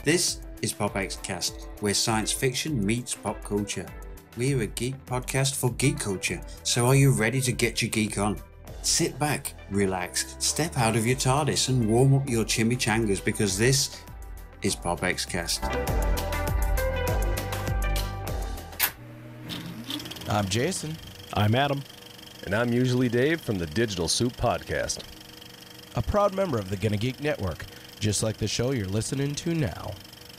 This is PopXcast, where science fiction meets pop culture. We're a geek podcast for geek culture, so are you ready to get your geek on? Sit back, relax, step out of your TARDIS and warm up your chimichangas because this is PopXcast. I'm Jason. I'm Adam. And I'm usually Dave from the Digital Soup Podcast. A proud member of the Gonna Geek Network, just like the show you're listening to now.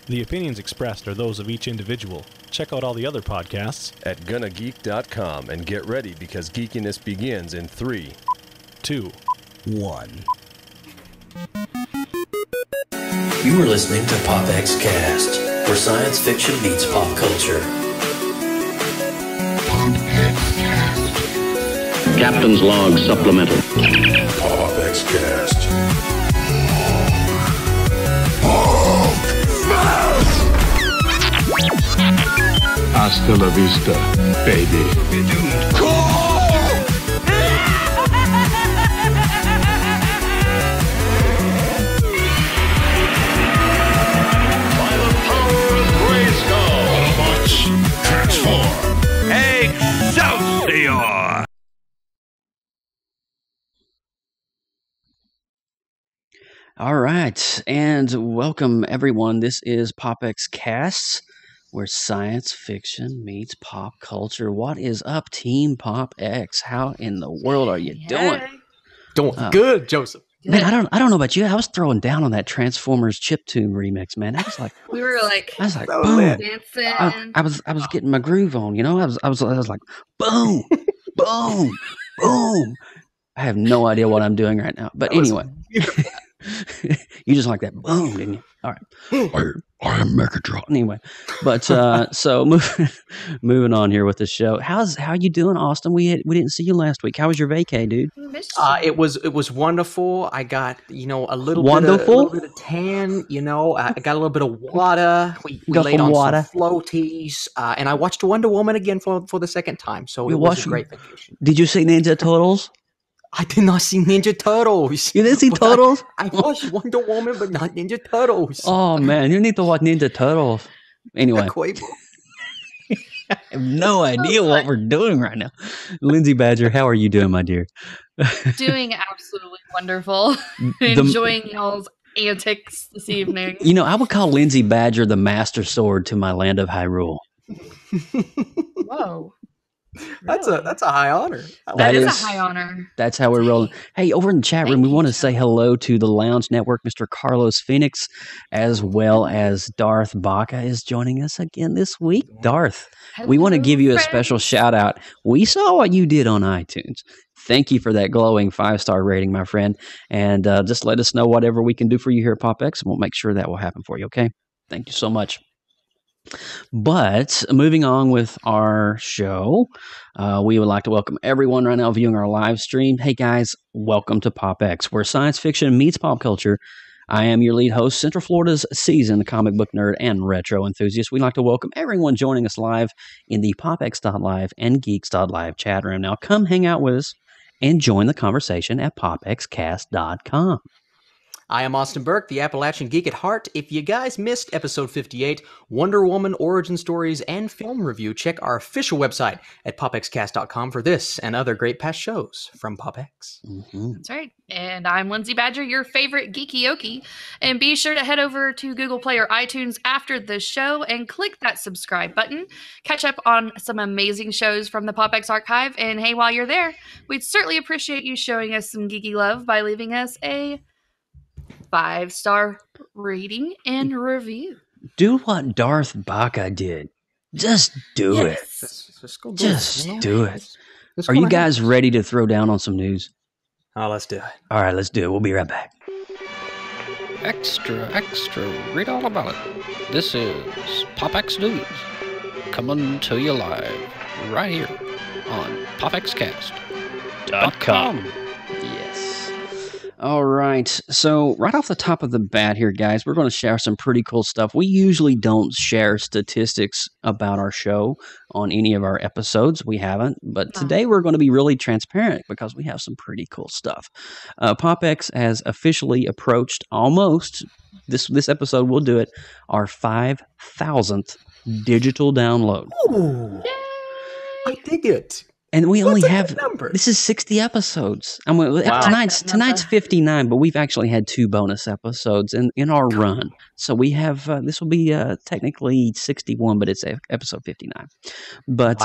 The opinions expressed are those of each individual. Check out all the other podcasts at GonnaGeek.com and get ready because geekiness begins in 3, 2, 1. You are listening to PopXcast, where science fiction meets pop culture. Captain's Log Supplemental. PopXcast. Hasta la vista, baby. By the power of Grayskull, Autobots, transform. Excelsior! All right, and welcome everyone. This is PopXcast, where science fiction meets pop culture. What is up, Team PopX? How in the world are you doing? Doing good, Joseph. Man, I don't know about you. I was throwing down on that Transformers chiptune remix, man. I was like, boom. Dancing. I was getting my groove on. You know, I was like, boom, boom, boom. I have no idea what I'm doing right now, but anyway. You just like that boom, didn't you? All right. I am Megatron. Anyway, but so moving on here with the show. How you doing, Austin? We didn't see you last week. How was your vacay, dude? It was wonderful. I got a little bit of tan. I got a little bit of water. We laid on some floaties, and I watched Wonder Woman again for the second time. So it was a great vacation. Did you see Ninja Turtles? I did not see Ninja Turtles. You didn't see Turtles? I watched Wonder Woman, but not Ninja Turtles. Oh, man. You need to watch Ninja Turtles. Anyway. I have no idea what we're doing right now. Lindsay Badger, how are you doing, my dear? Doing absolutely wonderful. Enjoying y'all's antics this evening. I would call Lindsay Badger the master sword to my land of Hyrule. Whoa. That's a high honor. That is a high honor. That's how we're rolling. Hey, over in the chat room, we want to say hello to the Lounge Network. Mr. Carlos Phoenix, as well as Darth Baca is joining us again this week. Darth, we want to give you a special shout out. We saw what you did on iTunes. Thank you for that glowing 5-star rating, my friend. And just let us know whatever we can do for you here at PopX, and we'll make sure that will happen for you, okay? Thank you so much. But moving on with our show, we would like to welcome everyone right now viewing our live stream. Hey guys, welcome to PopX, where science fiction meets pop culture. I am your lead host, Central Florida's seasoned comic book nerd and retro enthusiast. We'd like to welcome everyone joining us live in the PopX.live and Geeks.live chat room. Now come hang out with us and join the conversation at PopXcast.com. I am Austin Burke, the Appalachian Geek at heart. If you guys missed episode 58, Wonder Woman origin stories and film review, check our official website at popxcast.com for this and other great past shows from PopX. Mm-hmm. That's right. And I'm Lindsay Badger, your favorite geeky okie. And be sure to head over to Google Play or iTunes after the show and click that subscribe button. Catch up on some amazing shows from the PopX archive. And hey, while you're there, we'd certainly appreciate you showing us some geeky love by leaving us a 5-star rating and review. Do what Darth Baca did. Just do it. Just do it. Are you guys ready to throw down on some news? Oh, let's do it. All right, let's do it. We'll be right back. Extra, read all about it. This is PopX News, coming to you live right here on PopXcast.com. Yes. All right. So right off the top of the bat here, guys, we're going to share some pretty cool stuff. We usually don't share statistics about our show on any of our episodes. We haven't. But today we're going to be really transparent because we have some pretty cool stuff. PopX has officially approached almost, this episode will do it, our 5,000th digital download. Ooh, I dig it. And we only have, this is 60 episodes. I mean, tonight's 59, but we've actually had 2 bonus episodes in our run. So we have, this will be technically 61, but it's episode 59. But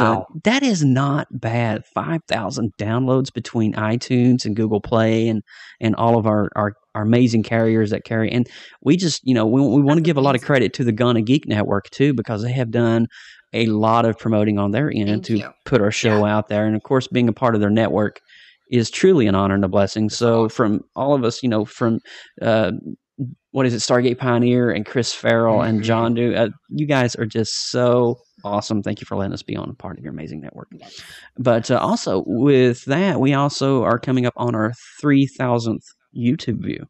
that is not bad. 5,000 downloads between iTunes and Google Play and all of our amazing carriers that carry. And we just, we want to give a lot of credit to the Gonna Geek Network too, because they have done a lot of promoting on their end to put our show out there. And of course, being a part of their network is truly an honor and a blessing. So from all of us, from what is it, Stargate Pioneer and Chris Farrell and John Dew, you guys are just so awesome. Thank you for letting us be on a part of your amazing network. But also with that, we also are coming up on our 3,000th YouTube view.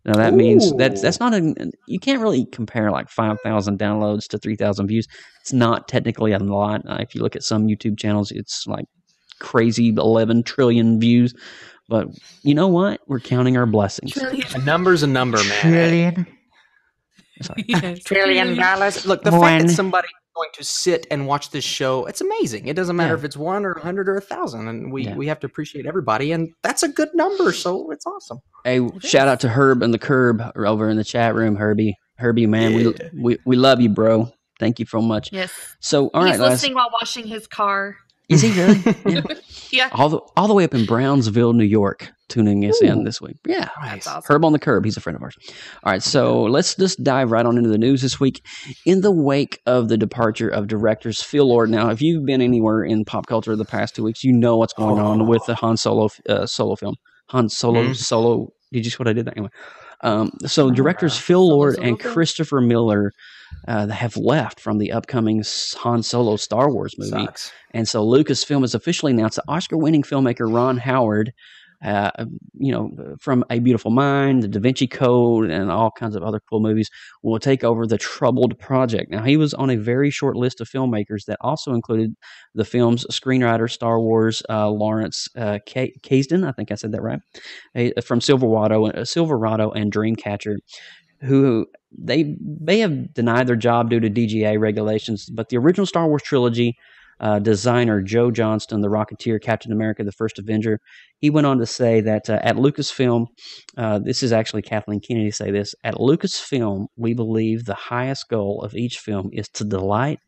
Now that means that's not you can't really compare like 5,000 downloads to 3,000 views. It's not technically a lot. If you look at some YouTube channels, it's like crazy 11 trillion views. But you know what? We're counting our blessings. A number's a number, man. Trillion. $1 trillion. Look, the fact that somebody's going to sit and watch this show, it's amazing. It doesn't matter if it's 1 or 100 or 1,000, and we have to appreciate everybody, and that's a good number, so it's awesome. Hey, shout out to Herb and the Curb over in the chat room, Herbie. Herbie, man, we love you, bro. Thank you so much. Yes. So, all right, he's listening while washing his car. Is he really? Yeah. Yeah. All the way up in Brownsville, New York, tuning us in this week. Yeah. That's awesome. Herb on the Curb. He's a friend of ours. All right. So let's just dive right on into the news this week. In the wake of the departure of directors Phil Lord. Now, if you've been anywhere in pop culture the past 2 weeks, you know what's going on with the Han Solo film. Han Solo. Did you see what I did there? Anyway. So directors Phil Lord and Christopher Miller have left from the upcoming Han Solo Star Wars movie. Sucks. And so Lucasfilm has officially announced that Oscar-winning filmmaker Ron Howard, from A Beautiful Mind, The Da Vinci Code, and all kinds of other cool movies, will take over the troubled project. Now, he was on a very short list of filmmakers that also included the film's screenwriter, Star Wars, Lawrence Kasdan, I think I said that right, from Silverado and Dreamcatcher, who they may have denied their job due to DGA regulations, but the original Star Wars trilogy designer Joe Johnston, the Rocketeer, Captain America, the First Avenger, he went on to say that at Lucasfilm, this is actually Kathleen Kennedy say this, at Lucasfilm, we believe the highest goal of each film is to delight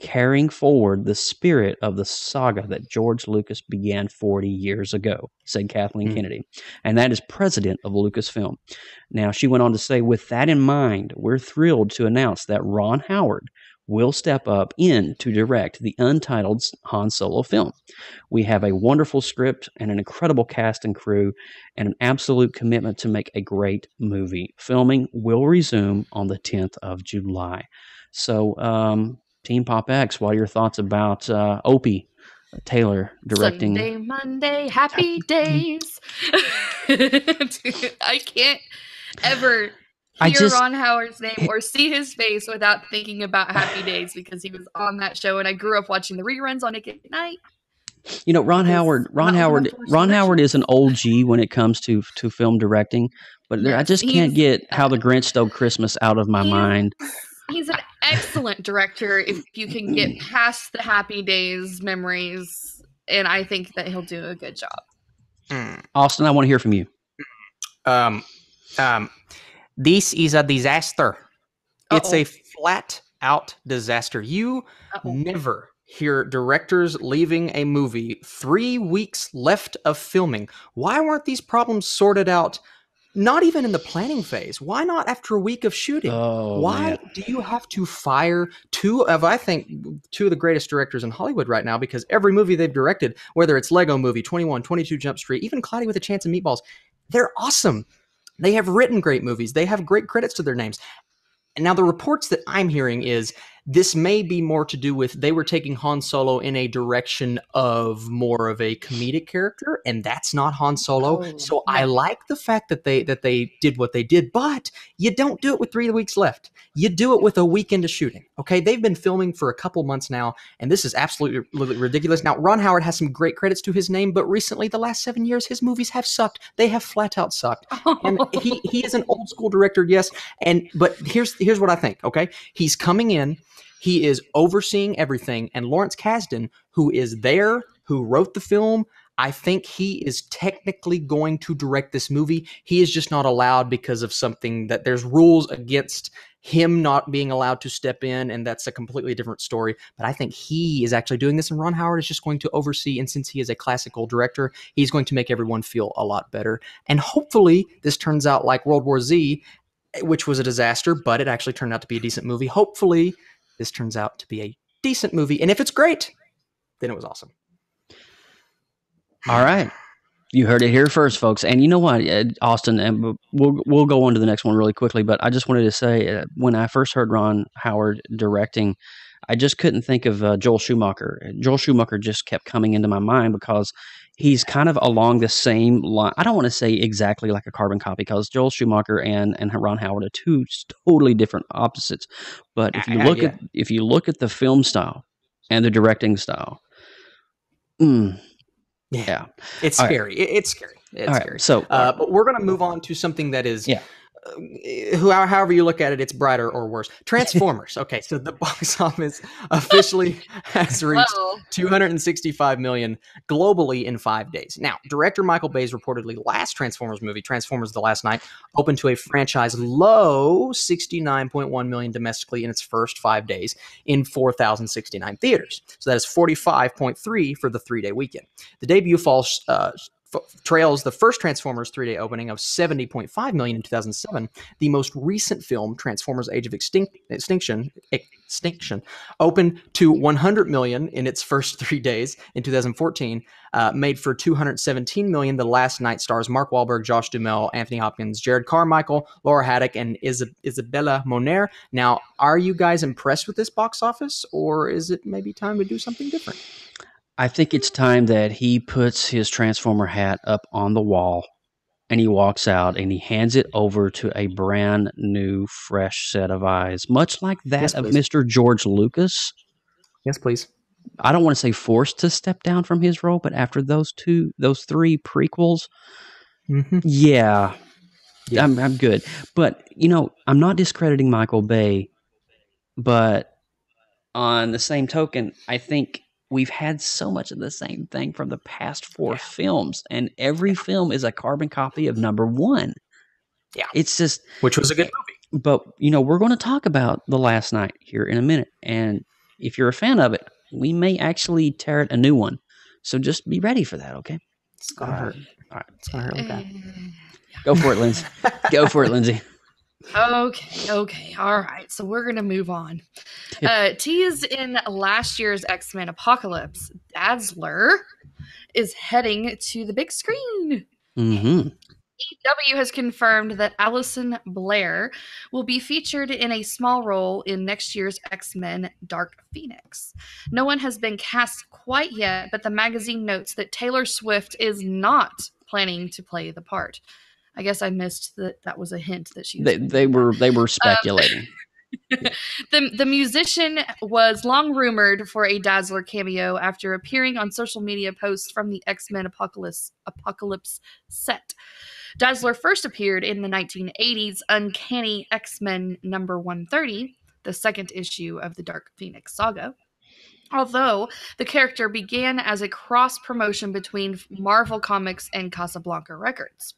carrying forward the spirit of the saga that George Lucas began 40 years ago, said Kathleen Kennedy. And that is president of Lucasfilm. Now, she went on to say, with that in mind, we're thrilled to announce that Ron Howard will step up in to direct the untitled Han Solo film. We have a wonderful script and an incredible cast and crew and an absolute commitment to make a great movie. Filming will resume on the 10th of July. So, Team PopX, what are your thoughts about Opie Taylor directing? Sunday, Monday, happy days. Dude, I can't ever hear Ron Howard's name or see his face without thinking about Happy Days because he was on that show and I grew up watching the reruns on it at night. You know, Ron Howard is an OG when it comes to film directing, but I just can't get How the Grinch Stole Christmas out of my mind. He's an excellent director if you can get past the Happy Days memories, and I think that he'll do a good job. Austin, I want to hear from you. This is a disaster. It's a flat-out disaster. You never hear directors leaving a movie 3 weeks left of filming. Why weren't these problems sorted out? Not even in the planning phase. Why not after a week of shooting? Why do you have to fire two of the greatest directors in Hollywood right now? Because every movie they've directed, whether it's Lego Movie, 21, 22 Jump Street, even Cloudy with a Chance of Meatballs, they're awesome. They have written great movies. They have great credits to their names. And now the reports that I'm hearing is this may be more to do with they were taking Han Solo in a direction of more of a comedic character, and that's not Han Solo. So I like the fact that they did what they did, but you don't do it with 3 weeks left. You do it with a weekend of shooting. Okay, they've been filming for a couple months now, and this is absolutely ridiculous. Now, Ron Howard has some great credits to his name, but recently, the last 7 years, his movies have sucked. They have flat out sucked. And he is an old school director, yes. But here's what I think. Okay, he's coming in. He is overseeing everything. And Lawrence Kasdan, who is there, who wrote the film, I think he is technically going to direct this movie. He is just not allowed because of something that there's rules against him not being allowed to step in. And that's a completely different story. But I think he is actually doing this. And Ron Howard is just going to oversee. And since he is a classical director, he's going to make everyone feel a lot better. And hopefully this turns out like World War Z, which was a disaster, but it actually turned out to be a decent movie. Hopefully this turns out to be a decent movie. And if it's great, then it was awesome. All right. You heard it here first, folks. And you know what, Austin, and we'll go on to the next one really quickly, but I just wanted to say when I first heard Ron Howard directing, I just couldn't think of Joel Schumacher. Joel Schumacher just kept coming into my mind because he's kind of along the same line. I don't want to say exactly like a carbon copy because Joel Schumacher and Ron Howard are two totally different opposites. But if you look at the film style and the directing style, yeah. It's scary. Right. It's scary. It's scary. So, but we're going to move on to something that is, however you look at it, it's brighter or worse. Transformers. Okay, so the box office officially has reached $265 million globally in 5 days. Now, director Michael Bay's reportedly last Transformers movie, Transformers: The Last Night, opened to a franchise low $69.1 million domestically in its first 5 days in 4,069 theaters. So that is 45.3 for the 3-day weekend. The debut trails the first Transformers 3-day opening of $70.5 million in 2007. The most recent film, Transformers: Age of Extinction, opened to $100 million in its first 3 days in 2014, made for $217 million. The Last Night stars Mark Wahlberg, Josh Duhamel, Anthony Hopkins, Jared Carmichael, Laura Haddock, and Isabella Moner. Now, are you guys impressed with this box office, or is it maybe time to do something different? I think it's time that he puts his Transformer hat up on the wall and he walks out and he hands it over to a brand new, fresh set of eyes, much like that of Mr. George Lucas. Yes, please. I don't want to say forced to step down from his role, but after those 3 prequels, yeah. I'm good. But, I'm not discrediting Michael Bay, but on the same token, I think we've had so much of the same thing from the past 4 films, and every film is a carbon copy of number 1. Yeah. It's just... Which was a good movie. But, we're going to talk about The Last Night here in a minute, and if you're a fan of it, we may actually tear it a new one. So just be ready for that, okay? It's going to hurt. All right. It's going to hurt like that. Go for it, Lindsay. Go for it, Lindsay. Okay. All right. So we're going to move on. Teased in last year's X-Men Apocalypse, Dazzler is heading to the big screen. Mm-hmm. EW has confirmed that Alison Blair will be featured in a small role in next year's X-Men Dark Phoenix. No one has been cast quite yet, but the magazine notes that Taylor Swift is not planning to play the part. I guess I missed that was a hint that she was they were speculating. The musician was long rumored for a Dazzler cameo after appearing on social media posts from the X-Men Apocalypse set. Dazzler first appeared in the 1980s Uncanny X-Men number 130, the second issue of the Dark Phoenix saga. Although the character began as a cross-promotion between Marvel Comics and Casablanca Records.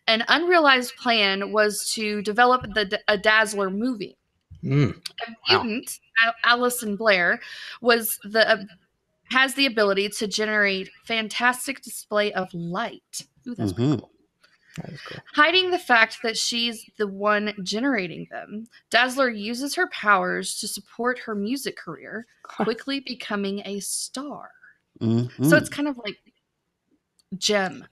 An unrealized plan was to develop a Dazzler movie. A mutant, Alison Blair, has the ability to generate fantastic display of light. Ooh, that's pretty cool. That is cool. Hiding the fact that she's the one generating them, Dazzler uses her powers to support her music career, quickly becoming a star. So it's kind of like Gem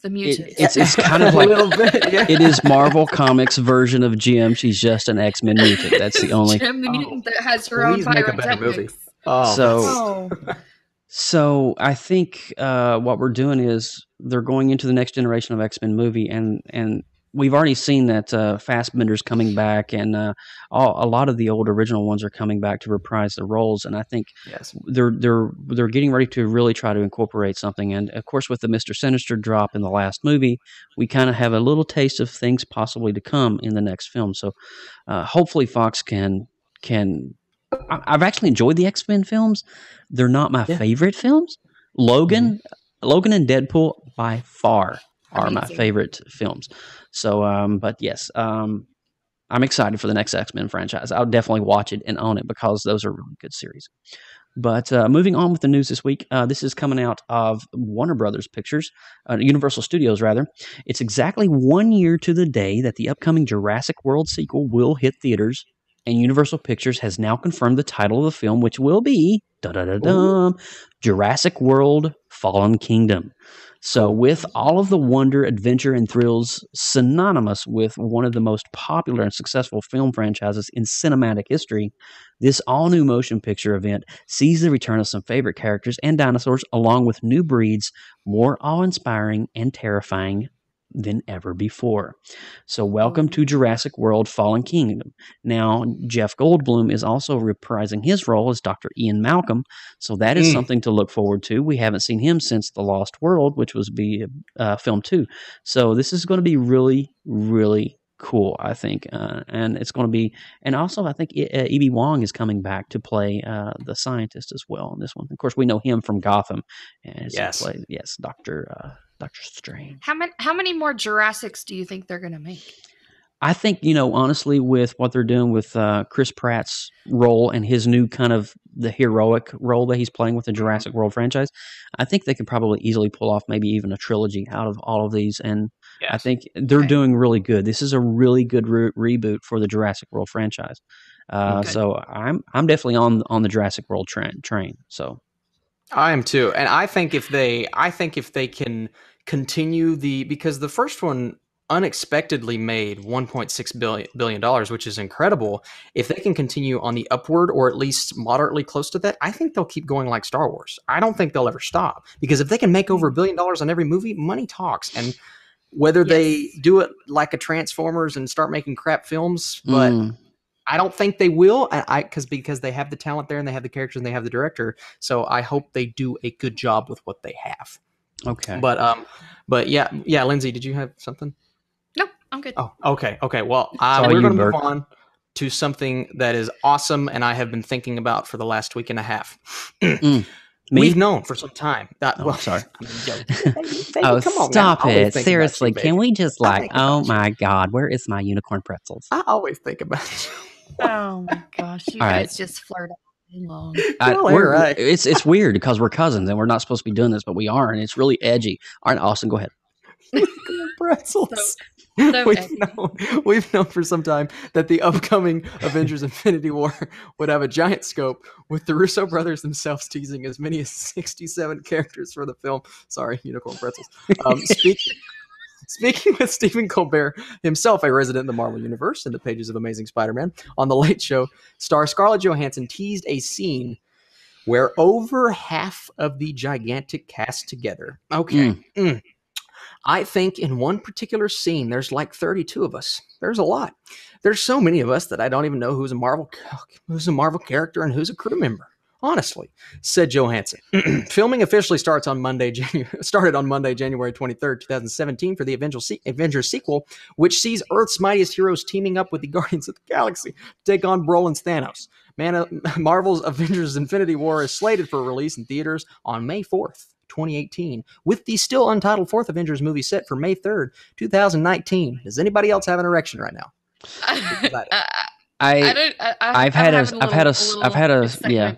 The mutant. It's kind of like a little bit. Yeah. it is Marvel Comics version of Jim. She's just an X-Men mutant. That's the only. Jim the mutant that has her own Please make a better pyrotechnics. movie. Oh, So I think what we're doing is they're going into the next generation of X-Men movie, and we've already seen that Fassbender's coming back, and a lot of the old original ones are coming back to reprise the roles. And I think they're getting ready to really try to incorporate something. And of course, with the Mr. Sinister drop in the last movie, we kind of have a little taste of things possibly to come in the next film. So hopefully, Fox can. I've actually enjoyed the X-Men films. They're not my favorite films. Logan and Deadpool by far are my favorite films. So, but yes, I'm excited for the next X-Men franchise. I'll definitely watch it and own it because those are really good series. But moving on with the news this week, this is coming out of Warner Brothers Pictures, Universal Studios rather. It's exactly 1 year to the day that the upcoming Jurassic World sequel will hit theaters. And Universal Pictures has now confirmed the title of the film, which will be Jurassic World Fallen Kingdom. So with all of the wonder, adventure, and thrills synonymous with one of the most popular and successful film franchises in cinematic history, this all-new motion picture event sees the return of some favorite characters and dinosaurs, along with new breeds, more awe-inspiring and terrifying than ever before. So welcome to Jurassic World Fallen Kingdom. Now, Jeff Goldblum is also reprising his role as Dr. Ian Malcolm, so that is something to look forward to. We haven't seen him since The Lost World, which was film 2. So this is going to be really, really cool, I think. And it's going to be, and also I think E.B. Wong is coming back to play the scientist as well in this one. Of course, we know him from Gotham. And Dr. Strange. How many more Jurassics do you think they're going to make? I think, honestly, with what they're doing with Chris Pratt's role and his new kind of the heroic role that he's playing with the Jurassic World franchise, I think they could probably easily pull off maybe even a trilogy out of all of these. And I think they're doing really good. This is a really good reboot for the Jurassic World franchise. So I'm definitely on the Jurassic World train. So I am too, and I think if they can continue because the first one unexpectedly made $1.6 billion, which is incredible. If they can continue on the upward, or at least moderately close to that, I think they'll keep going like Star Wars. I don't think they'll ever stop, because if they can make over $1 billion on every movie, money talks. And whether they do it like a Transformers and start making crap films, but I don't think they will, because they have the talent there and they have the characters and they have the director. So I hope they do a good job with what they have. Okay. But yeah, Lindsay, did you have something? No, I'm good. Oh, okay. Well, we're going to move on to something that is awesome, and I have been thinking about for the last week and a half. We've known for some time that. Sorry. Come on, stop it! Seriously, can we just oh my God, where is my unicorn pretzels? I always think about you. Oh my gosh, you guys just flirt all day long. It's weird because we're cousins and we're not supposed to be doing this, but we are, and it's really edgy. All right, Austin, go ahead. Pretzels. We've known for some time that the upcoming Avengers Infinity War would have a giant scope, with the Russo brothers themselves teasing as many as 67 characters for the film. Sorry, unicorn pretzels. Speaking with Stephen Colbert, himself a resident in the Marvel Universe, in the pages of Amazing Spider-Man, on The Late Show, star Scarlett Johansson teased a scene where over half of the gigantic cast together. Okay. I think in one particular scene, there's like 32 of us. There's a lot. There's so many of us that I don't even know who's a Marvel character and who's a crew member. Honestly, said Johansson. Filming officially started on Monday, January 23rd, 2017 for the Avengers sequel, which sees Earth's mightiest heroes teaming up with the Guardians of the Galaxy to take on Brolin's Thanos. Marvel's Avengers Infinity War is slated for release in theaters on May 4th. 2018, with the still untitled fourth Avengers movie set for May 3rd, 2019. Does anybody else have an erection right now? I've had a yeah.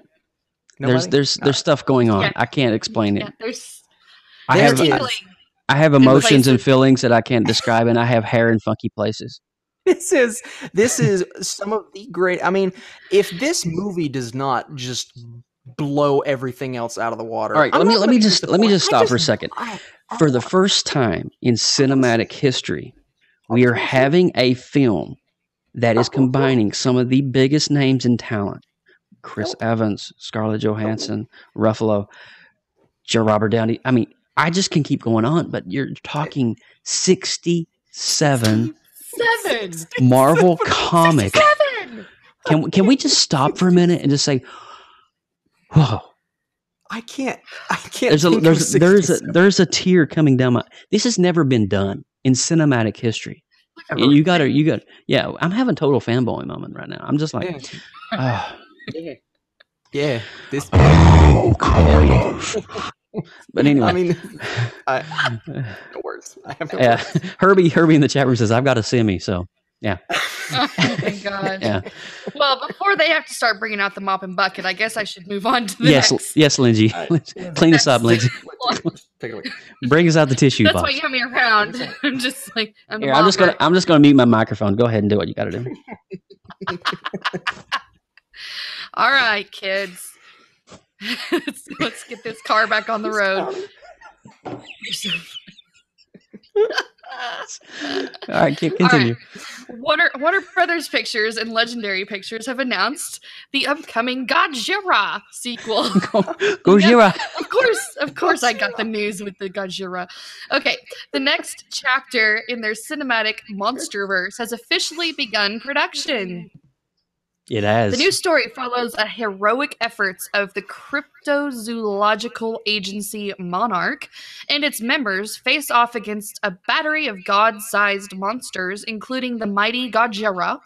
There's stuff going on. I can't explain it. I have emotions and feelings that I can't describe, and I have hair in funky places. This is some of the great. I mean, if this movie does not just blow everything else out of the water. All right, let me just stop for a second. For the first time in cinematic history, we are having a film that is combining some of the biggest names in talent: Chris Evans, Scarlett Johansson, Ruffalo, Robert Downey. I mean, I just can keep going on, but you're talking 67 Marvel comic. 67! Can we just stop for a minute and just say, whoa. I can't. There's a tear coming down my. This has never been done in cinematic history. You got. Yeah, I'm having total fanboy moment right now. I'm just like, yeah. This. Oh, Carlos. But anyway, I mean, no words. I have no words. Herbie in the chat room says, "I've got a semi." So yeah. Oh my god. Yeah. Well, before they have to start bringing out the mop and bucket, I guess I should move on to the next. Yes, Lindsay. Clean us up, Lindsay. Bring us out the tissue box. That's why you have me around. I'm just like I'm just gonna mute my microphone. Go ahead and do what you got to do. All right, kids. Let's get this car back on the road. All right, continue. All right. Warner Brothers Pictures and Legendary Pictures have announced the upcoming Godzilla sequel. Godzilla. Yeah, of course, I got the news with the Godzilla. Okay, the next chapter in their cinematic monsterverse has officially begun production. It has. The new story follows a heroic efforts of the cryptozoological agency Monarch, and its members face off against a battery of god-sized monsters, including the mighty Godzilla,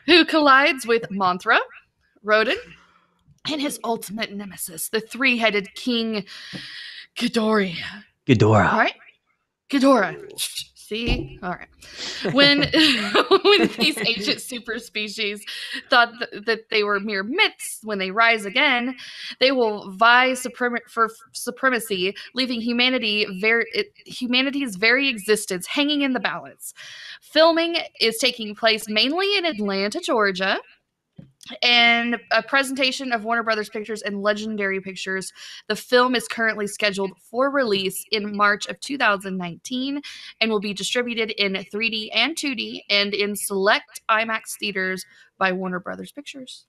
who collides with Mothra, Rodan, and his ultimate nemesis, the three-headed King Ghidorah. All right? Ghidorah. See? All right. When these ancient super species thought that they were mere myths, when they rise again, they will vie for supremacy, leaving humanity's very existence hanging in the balance. Filming is taking place mainly in Atlanta, Georgia. And a presentation of Warner Brothers Pictures and Legendary Pictures. The film is currently scheduled for release in March of 2019 and will be distributed in 3D and 2D and in select IMAX theaters by Warner Brothers Pictures.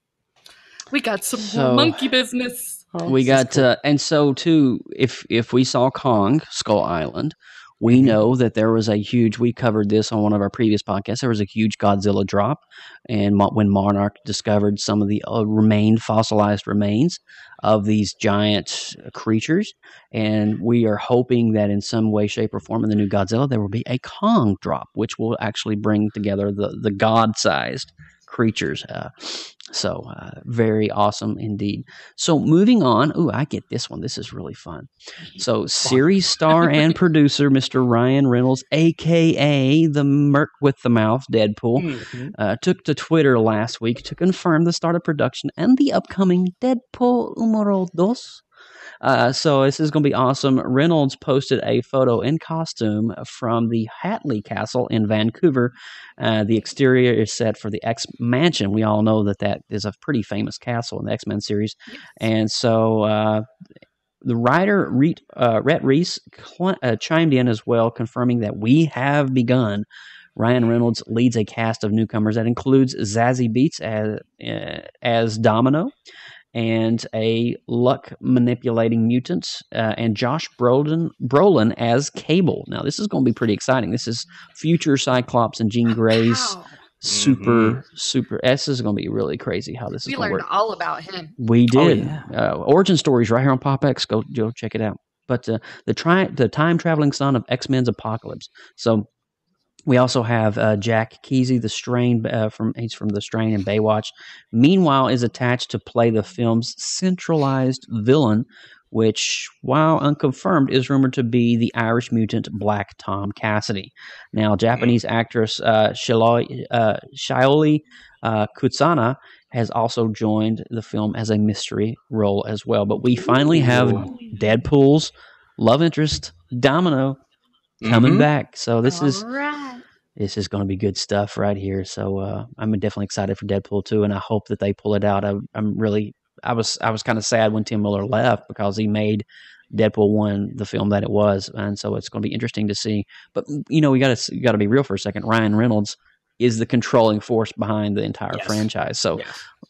We got some monkey business. We got, cool. And so too, if we saw Kong, Skull Island, we know that there was we covered this on one of our previous podcasts, there was a huge Godzilla drop, and when Monarch discovered some of the fossilized remains of these giant creatures, and we are hoping that in some way, shape, or form in the new Godzilla, there will be a Kong drop, which will actually bring together the god-sized creatures. So very awesome indeed. So moving on. Ooh, I get this one. This is really fun. So series star and producer Mr. Ryan Reynolds, a.k.a. the Merc with the Mouth, Deadpool, took to Twitter last week to confirm the start of production and the upcoming Deadpool número 2. So this is going to be awesome. Reynolds posted a photo in costume from the Hatley Castle in Vancouver. The exterior is set for the X Mansion. We all know that is a pretty famous castle in the X-Men series. Yes. And so the writer, Rhett Reese, chimed in as well, confirming that we have begun. Ryan Reynolds leads a cast of newcomers that includes Zazie Beetz as Domino, and a luck-manipulating mutant, and Josh Brolin as Cable. Now, this is going to be pretty exciting. This is future Cyclops and Jean Grey's super. This is going to be really crazy how this is going to work. We learned all about him. We did. Oh, yeah. Origin stories right here on PopX. Go check it out. But the time-traveling son of X-Men's Apocalypse. So we also have Jack Kesey, the Strain he's from the Strain and Baywatch. Meanwhile, is attached to play the film's centralized villain, which, while unconfirmed, is rumored to be the Irish mutant Black Tom Cassidy. Now, Japanese actress Shioli Kutsana has also joined the film as a mystery role as well. But we finally have Deadpool's love interest, Domino, coming back. So this is going to be good stuff right here. So I'm definitely excited for Deadpool 2, and I hope that they pull it out. I was kind of sad when Tim Miller left because he made Deadpool 1 the film that it was, and so it's going to be interesting to see. But we got to be real for a second. Ryan Reynolds is the controlling force behind the entire franchise. So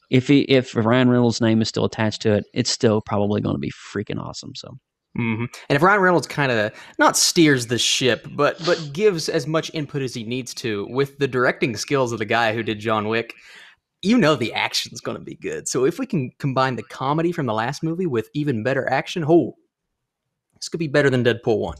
if Ryan Reynolds' name is still attached to it, it's still probably going to be freaking awesome. So. Mm-hmm. And if Ryan Reynolds kind of not steers the ship, but gives as much input as he needs to with the directing skills of the guy who did John Wick, the action's going to be good. So if we can combine the comedy from the last movie with even better action, this could be better than Deadpool 1.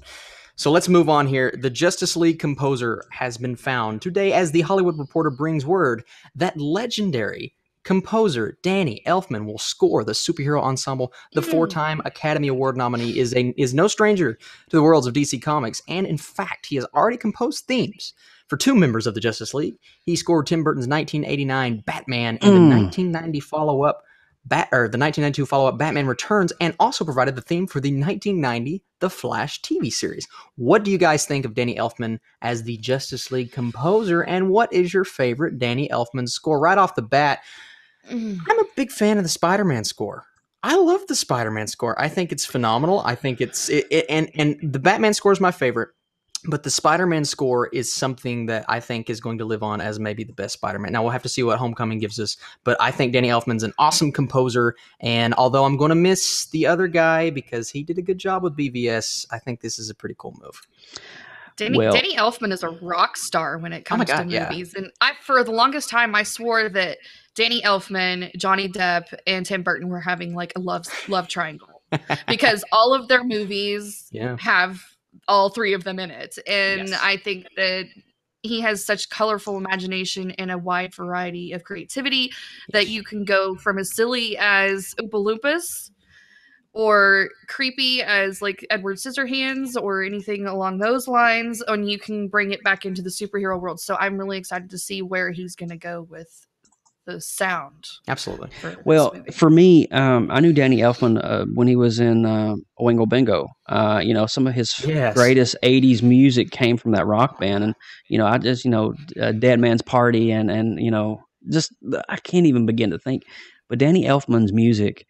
So let's move on here. The Justice League composer has been found today as the Hollywood Reporter brings word that legendary composer Danny Elfman will score the superhero ensemble. The four-time Academy Award nominee is no stranger to the worlds of DC Comics, and in fact, he has already composed themes for two members of the Justice League. He scored Tim Burton's 1989 Batman and the 1992 follow-up Batman Returns, and also provided the theme for the 1990 The Flash TV series. What do you guys think of Danny Elfman as the Justice League composer, and what is your favorite Danny Elfman score? Right off the bat, I'm a big fan of the Spider-Man score. I love the Spider-Man score. I think it's phenomenal. I think and the Batman score is my favorite, but the Spider-Man score is something that I think is going to live on as maybe the best Spider-Man. Now, we'll have to see what Homecoming gives us, but I think Danny Elfman's an awesome composer, and although I'm going to miss the other guy because he did a good job with BVS, I think this is a pretty cool move. Danny Elfman is a rock star when it comes to movies. And for the longest time, I swore that Danny Elfman, Johnny Depp, and Tim Burton were having like a love triangle because all of their movies have all three of them in it. And I think that he has such colorful imagination and a wide variety of creativity that you can go from as silly as Oompa Loompas or creepy as like Edward Scissorhands or anything along those lines, and you can bring it back into the superhero world. So I'm really excited to see where he's going to go with the sound. Absolutely. For me, I knew Danny Elfman when he was in Oingo Bingo. Some of his greatest 80s music came from that rock band. And, I just, Dead Man's Party and I can't even begin to think. But Danny Elfman's music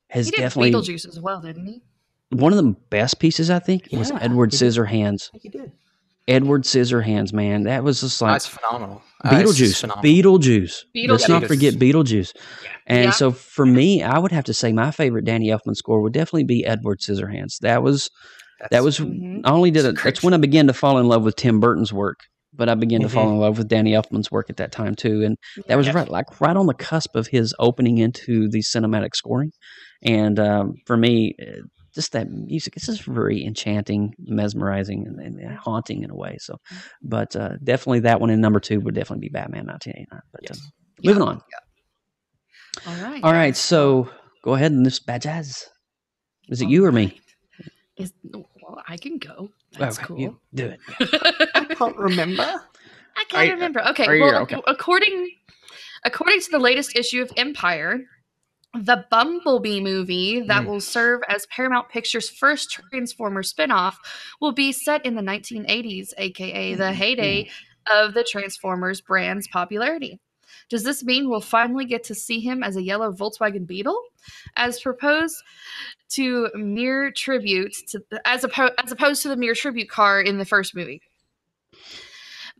has definitely... Beetlejuice as well, didn't he? One of the best pieces, I think, was Edward Scissorhands. He did. Edward Scissorhands, man. That was just like... That's phenomenal. Beetlejuice. Let's not forget Beetlejuice. And so for me, I would have to say my favorite Danny Elfman score would definitely be Edward Scissorhands. That's when I began to fall in love with Tim Burton's work. But I began to fall in love with Danny Elfman's work at that time too. And that was right on the cusp of his opening into the cinematic scoring. And for me, just that music, it's just very enchanting, mesmerizing, and haunting in a way. So, but definitely that one in number 2 would definitely be Batman 1989. But moving on. Yeah. All right. So go ahead and this badges. Is it you or me? Well, I can go. That's cool. You do it. I can't remember. Okay. According to the latest issue of Empire, the Bumblebee movie that will serve as Paramount Pictures' first Transformers spinoff will be set in the 1980s, aka the heyday of the Transformers brand's popularity. Does this mean we'll finally get to see him as a yellow Volkswagen Beetle, as opposed to the mere tribute car in the first movie?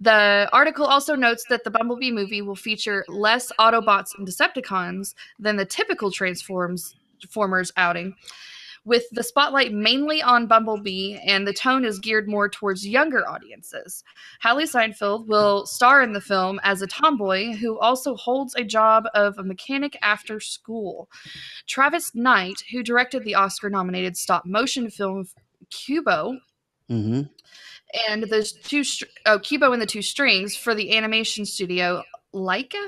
The article also notes that the Bumblebee movie will feature less Autobots and Decepticons than the typical Transformers outing, with the spotlight mainly on Bumblebee, and the tone is geared more towards younger audiences. Hailee Steinfeld will star in the film as a tomboy who also holds a job of a mechanic after school. Travis Knight, who directed the Oscar-nominated stop-motion film Kubo, and Kubo and the Two Strings for the animation studio Laika?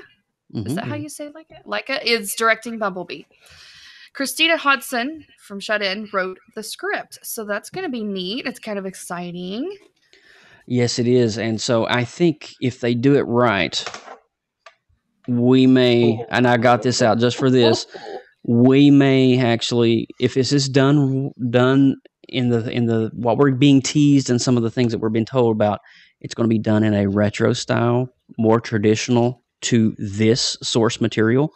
Is that how you say Laika? Laika is directing Bumblebee. Christina Hodson from Shut In wrote the script. So that's going to be neat. It's kind of exciting. Yes, it is. And so I think if they do it right, we may, and I got this out just for this, we may actually, if this is done in the what we're being teased and some of the things that we're being told about, it's going to be done in a retro style, more traditional to this source material.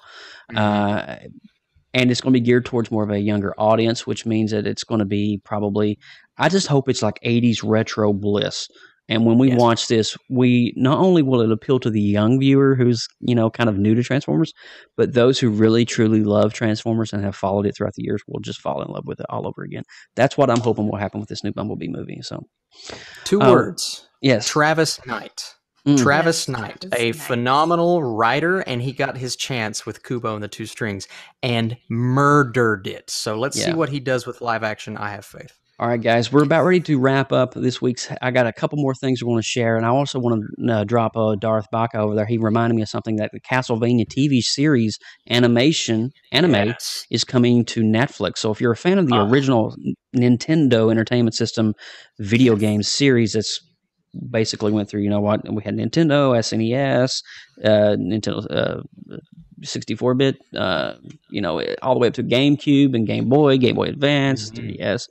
and it's going to be geared towards more of a younger audience, which means that it's going to be probably, I just hope it's like 80s retro bliss. And when we watch this, we not only will it appeal to the young viewer who's, kind of new to Transformers, but those who really truly love Transformers and have followed it throughout the years will just fall in love with it all over again. That's what I'm hoping will happen with this new Bumblebee movie. So, 2 words. Yes. Travis Knight. Travis Knight, a phenomenal writer, and he got his chance with Kubo and the Two Strings and murdered it. So let's see what he does with live action. I have faith. All right, guys, we're about ready to wrap up this week's. I got a couple more things we want to share, and I also want to drop Darth Baca over there. He reminded me of something that the Castlevania TV series anime is coming to Netflix. So if you're a fan of the original Nintendo Entertainment System video game series, that's basically went through, we had Nintendo, SNES, Nintendo 64-bit, all the way up to GameCube and Game Boy Advance, 3DS.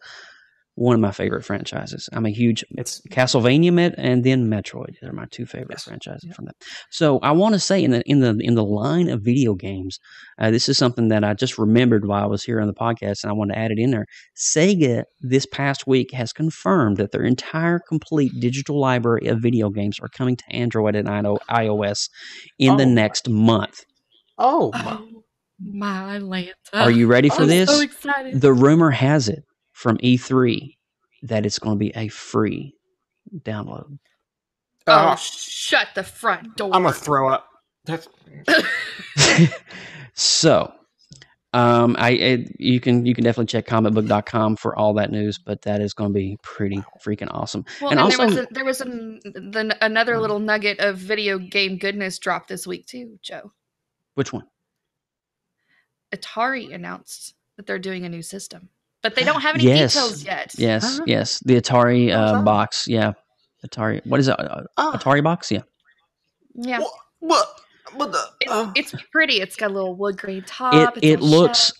One of my favorite franchises. I'm a huge Castlevania and then Metroid. They're my 2 favorite franchises from that. So I want to say in the line of video games, this is something that I just remembered while I was here on the podcast, and I want to add it in there. Sega this past week has confirmed that their entire complete digital library of video games are coming to Android and iOS in the next month. Oh my Lanta! Are you ready for this? So excited. The rumor has it from E3 that it's going to be a free download. Oh, shut the front door. I'm going to throw up. So, you can definitely check comicbook.com for all that news, but that is going to be pretty freaking awesome. Well, and also there was another little nugget of video game goodness dropped this week too, Joe. Which one? Atari announced that they're doing a new system. But they don't have any details yet. Yes. The Atari box. Yeah. Atari. What is it? Atari box? Yeah. Yeah. It's pretty. It's got a little wood grain top. It looks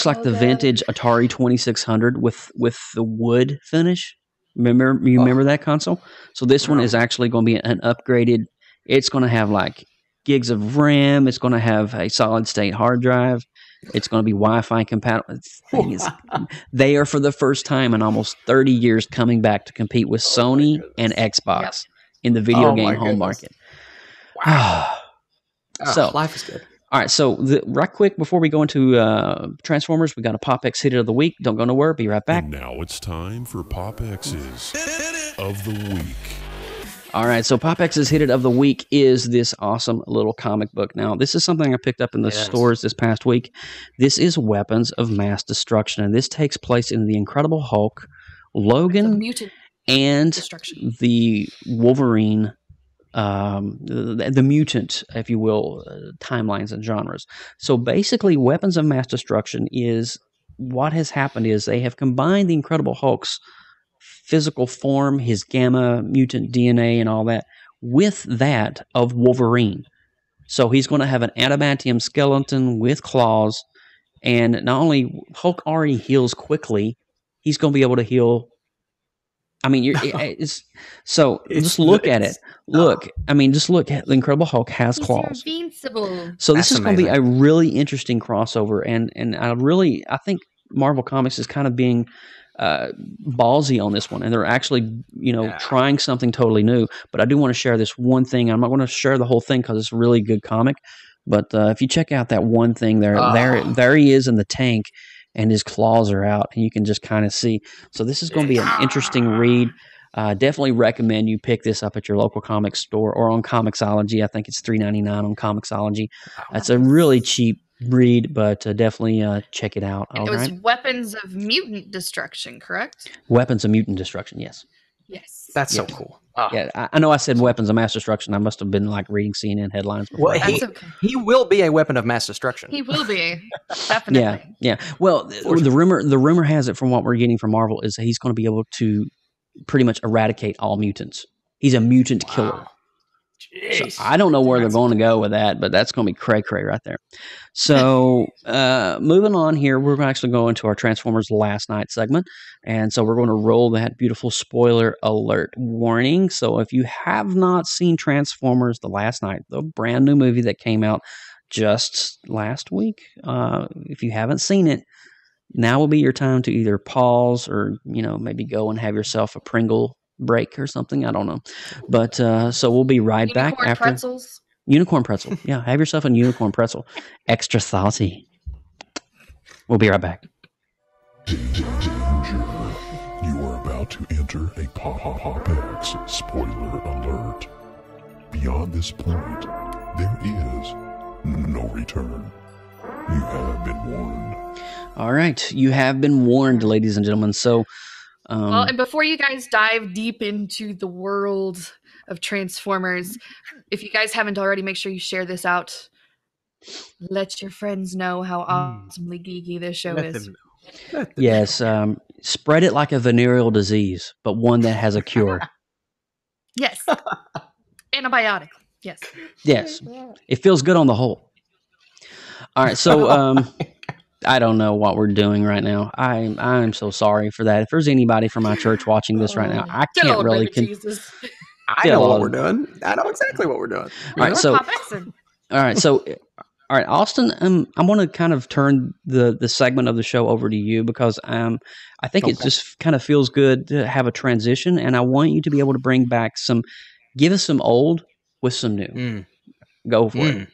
like the vintage Atari 2600 with the wood finish. Remember that console? So this one is actually going to be an upgraded. It's going to have like gigs of RAM. It's going to have a solid state hard drive. It's going to be Wi-Fi compatible. They are for the first time in almost 30 years coming back to compete with Sony and Xbox in the video game home market. Wow. So life is good. All right. So right quick before we go into Transformers, we got a PopX hit of the week. Don't go nowhere. Be right back. And now it's time for PopX's of the week. All right, so PopX's Hit It of the Week is this awesome little comic book. Now, this is something I picked up in the stores this past week. This is Weapons of Mass Destruction, and this takes place in the Incredible Hulk, Logan, and the Wolverine, the mutant, if you will, timelines and genres. So basically, Weapons of Mass Destruction is what has happened is they have combined the Incredible Hulk's physical form, his gamma mutant DNA and all that, with that of Wolverine. So he's going to have an adamantium skeleton with claws, and not only Hulk already heals quickly, he's going to be able to heal. I mean, just look at it. Look, just look at the Incredible Hulk has claws. Invincible. So this is going to be a really interesting crossover, and I think Marvel Comics is kind of being ballsy on this one, and they're actually trying something totally new. But I do want to share this one thing. I'm not going to share the whole thing because it's a really good comic, but if you check out that one thing there he is in the tank and his claws are out, and you can just kind of see. So this is going to be an interesting read. Definitely recommend you pick this up at your local comic store or on Comixology. I think it's $3.99 on Comixology. It's a really cheap read, but definitely check it out. It was Weapons of Mutant Destruction, correct? Weapons of Mutant Destruction, yes. Yes. That's so cool. Yeah, I know I said Weapons of Mass Destruction. I must have been like reading CNN headlines before. Well, he will be a weapon of mass destruction. He will be. Definitely. Yeah. Well, the rumor has it from what we're getting from Marvel is that he's going to be able to pretty much eradicate all mutants. He's a mutant killer. So I don't know where they're going to go with that, but that's going to be cray-cray right there. So moving on here, we're actually going to our Transformers Last Night segment. And so we're going to roll that beautiful spoiler alert warning. So if you have not seen Transformers The Last Night, the brand new movie that came out just last week. If you haven't seen it, now will be your time to either pause or, maybe go and have yourself a Pringle break or something. I don't know. But so we'll be right back after. Pretzels. Unicorn pretzel. Yeah, have yourself a unicorn pretzel. Extra saucy. We'll be right back. Danger. You are about to enter a PopX spoiler alert. Beyond this point, there is no return. You have been warned. All right, you have been warned, ladies and gentlemen. So, well, and before you guys dive deep into the world of Transformers, if you guys haven't already, make sure you share this out. Let your friends know how awesomely geeky this show is. Yes, spread it like a venereal disease, but one that has a cure. Yes. Antibiotic. Yes. Yes. It feels good on the whole. All right, so I don't know what we're doing right now. I'm so sorry for that. If there's anybody from my church watching this right now, I can't really. I know what we're doing. I know exactly what we're doing. All right, so all right, Austin. I want to kind of turn the segment of the show over to you because I think it just kind of feels good to have a transition, and I want you to be able to bring back give us some old with some new. Go for it.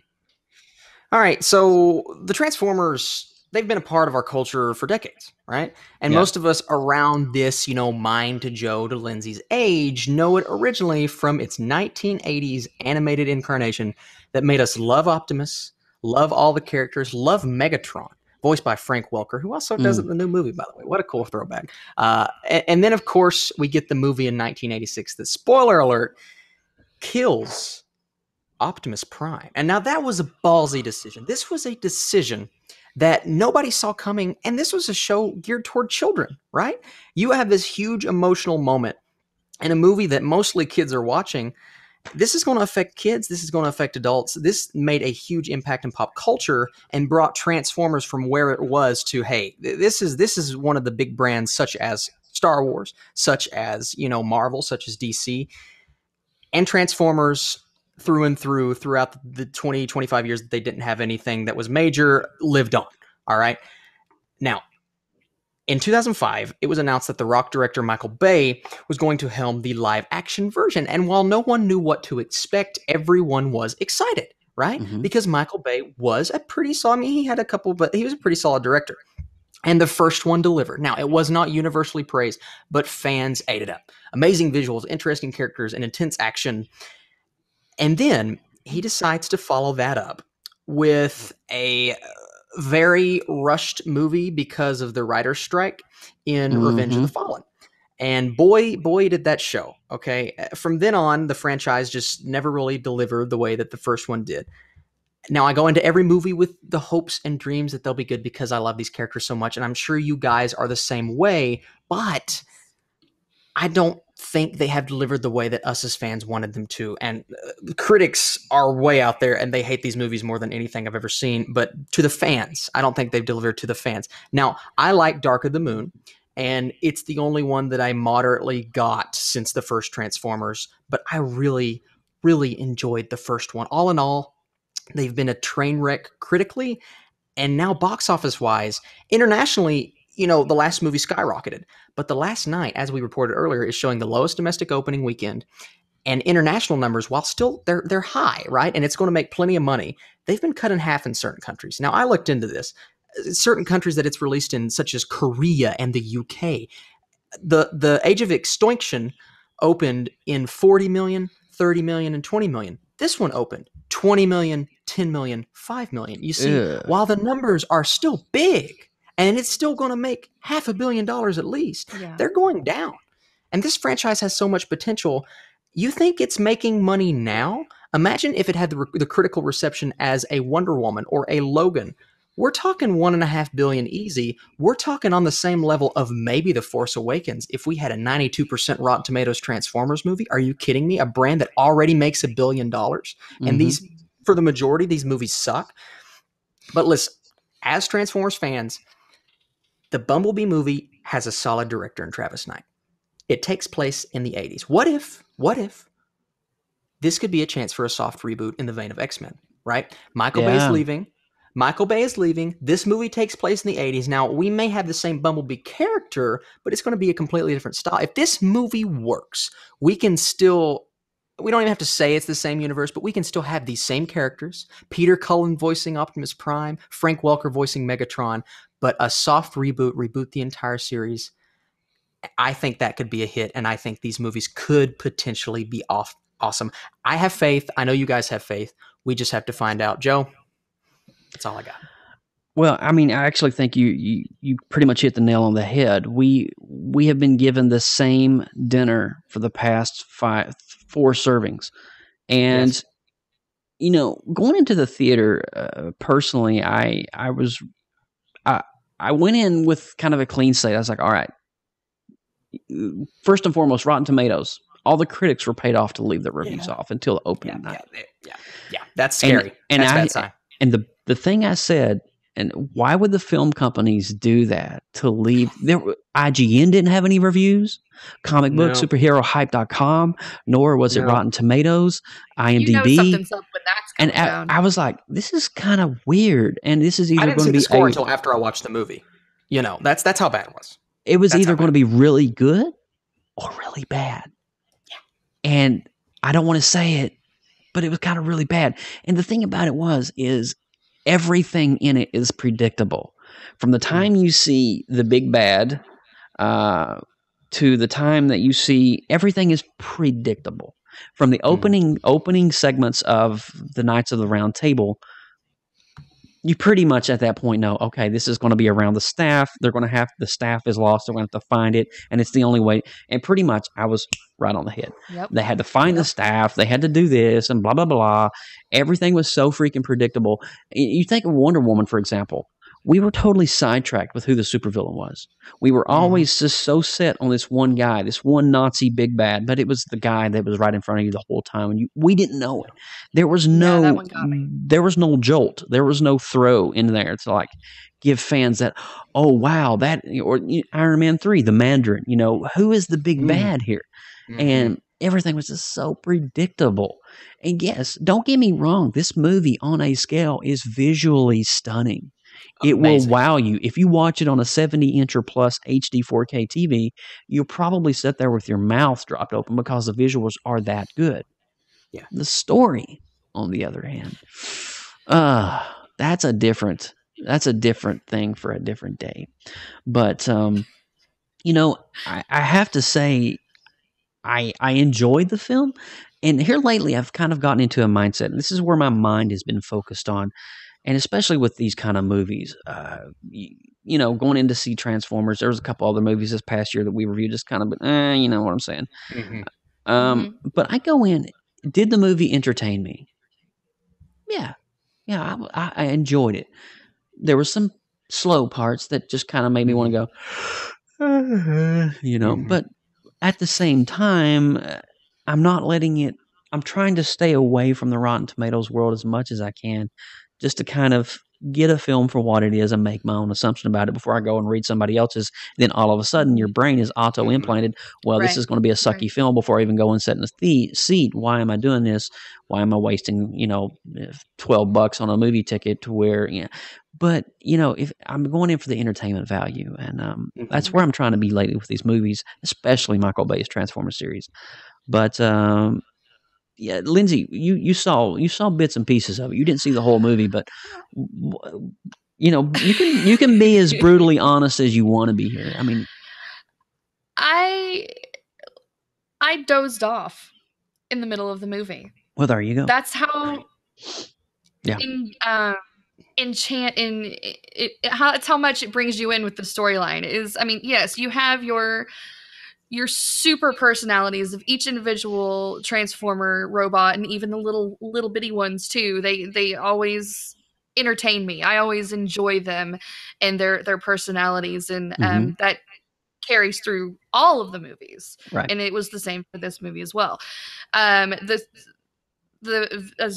All right, so the Transformers, they've been a part of our culture for decades, right? And most of us around this, mine to Joe to Lindsay's age know it originally from its 1980s animated incarnation that made us love Optimus, love all the characters, love Megatron, voiced by Frank Welker, who also does it in the new movie, by the way. What a cool throwback. And then, of course, we get the movie in 1986 that, spoiler alert, kills Optimus Prime. And now that was a ballsy decision. This was a decision that nobody saw coming, and this was a show geared toward children, right? You have this huge emotional moment in a movie that mostly kids are watching. This is going to affect kids. This is going to affect adults. This made a huge impact in pop culture and brought Transformers from where it was to, hey, this is one of the big brands such as Star Wars, such as, Marvel, such as DC, and Transformers through and throughout the 20, 25 years that they didn't have anything that was major, lived on. All right. Now, in 2005, it was announced that The Rock director Michael Bay was going to helm the live-action version. And while no one knew what to expect, everyone was excited, right? Because Michael Bay was a pretty solid, he had a couple, but he was a pretty solid director. And the first one delivered. Now, it was not universally praised, but fans ate it up. Amazing visuals, interesting characters, and intense action. And then he decides to follow that up with a very rushed movie because of the writer's strike in Revenge of the Fallen. And boy did that show. Okay. From then on, the franchise just never really delivered the way that the first one did. Now, I go into every movie with the hopes and dreams that they'll be good because I love these characters so much. And I'm sure you guys are the same way, but I don't think they have delivered the way that us as fans wanted them to. And critics are way out there and they hate these movies more than anything I've ever seen. But to the fans, I don't think they've delivered to the fans. Now, I like Dark of the Moon, and it's the only one that I moderately got since the first Transformers. But I really, really enjoyed the first one. All in all, they've been a train wreck critically, and now box office wise, internationally, the last movie skyrocketed. But The Last Night, as we reported earlier, is showing the lowest domestic opening weekend, and international numbers, while still they're high, right? And it's going to make plenty of money. They've been cut in half in certain countries. Now, I looked into this. Certain countries that it's released in, such as Korea and the UK, the Age of Extinction opened in 40 million, 30 million, and 20 million. This one opened 20 million, 10 million, 5 million. You see, while the numbers are still big, and it's still going to make $500 million at least, they're going down. And this franchise has so much potential. You think it's making money now? Imagine if it had the critical reception as a Wonder Woman or a Logan. We're talking $1.5 billion easy. We're talking on the same level of maybe The Force Awakens if we had a 92% Rotten Tomatoes Transformers movie. Are you kidding me? A brand that already makes $1 billion. And these, for the majority, these movies suck. But listen, as Transformers fans, the Bumblebee movie has a solid director in Travis Knight. It takes place in the 80s. What if this could be a chance for a soft reboot in the vein of X-Men? right? Michael Bay is leaving. Michael Bay is leaving. This movie takes place in the 80s. Now, we may have the same Bumblebee character, but it's going to be a completely different style. If this movie works, we don't even have to say it's the same universe, but we can still have these same characters. Peter Cullen voicing Optimus Prime, Frank Welker voicing Megatron, but a soft reboot the entire series. I think that could be a hit, and I think these movies could potentially be awesome. I have faith. I know you guys have faith. We just have to find out. Joe, that's all I got. Well, I mean, I actually think you pretty much hit the nail on the head. We have been given the same dinner for the past 4 servings, and going into the theater, personally, I went in with kind of a clean slate. I was like, all right. First and foremost, Rotten Tomatoes. All the critics were paid off to leave their reviews off until the opening night. Yeah. That's scary. And that's a bad sign. And the thing I said, and why would the film companies do that to leave? IGN didn't have any reviews, comic book superhero hype.com, nor was it Rotten Tomatoes, IMDb. Something's up when that's coming down. I was like, this is kind of weird, and this is either going to be. I didn't see the score until after I watched the movie. That's how bad it was. It was either going to be really good or really bad. Yeah. And I don't want to say it, but it was kind of really bad. And the thing about it is everything in it is predictable. From the time you see the big bad to the time that you see, everything is predictable. From the opening segments of the Knights of the Round Table, you pretty much at that point know, okay, this is going to be around the staff. The staff is lost. They're going to have to find it. And it's the only way. And pretty much I was right on the head. Yep. They had to find the staff. They had to do this and blah, blah, blah. Everything was so freaking predictable. You think of Wonder Woman, for example. We were totally sidetracked with who the supervillain was. We were always just so set on this one guy, this one Nazi big bad, but it was the guy that was right in front of you the whole time, and we didn't know it. There was no jolt. There was no throw in there to like give fans that, oh wow, that or Iron Man 3, the Mandarin. Who is the big bad here? And everything was just so predictable. And yes, don't get me wrong, this movie on a scale is visually stunning. It will wow you. If you watch it on a 70-inch or plus HD 4K TV, you'll probably sit there with your mouth dropped open because the visuals are that good. Yeah. The story, on the other hand, that's a different thing for a different day. But I have to say, I enjoyed the film, and here lately I've kind of gotten into a mindset, and this is where my mind has been focused on. And especially with these kind of movies, going in to see Transformers, there was a couple other movies this past year that we reviewed, just kind of, you know what I'm saying. But I go in, did the movie entertain me? Yeah, I enjoyed it. There were some slow parts that just kind of made me want to go, but at the same time, I'm not letting it, I'm trying to stay away from the Rotten Tomatoes world as much as I can, just to kind of get a film for what it is and make my own assumption about it before I go and read somebody else's. Then all of a sudden your brain is auto-implanted. Well, this is going to be a sucky film before I even go and sit in the seat. Why am I doing this? Why am I wasting, $12 on a movie ticket to where, but, if I'm going in for the entertainment value, and that's where I'm trying to be lately with these movies, especially Michael Bay's Transformers series. But, yeah, Lindsay, you saw bits and pieces of it. You didn't see the whole movie, but you can be as brutally honest as you want to be here. I mean, I dozed off in the middle of the movie. Well, there you go. That's how. Yeah. It's how much it brings you in with the storyline. Yes, you have your super personalities of each individual Transformer robot, and even the little bitty ones too. They always entertain me. I always enjoy them and their personalities, and that carries through all of the movies. Right. And it was the same for this movie as well. As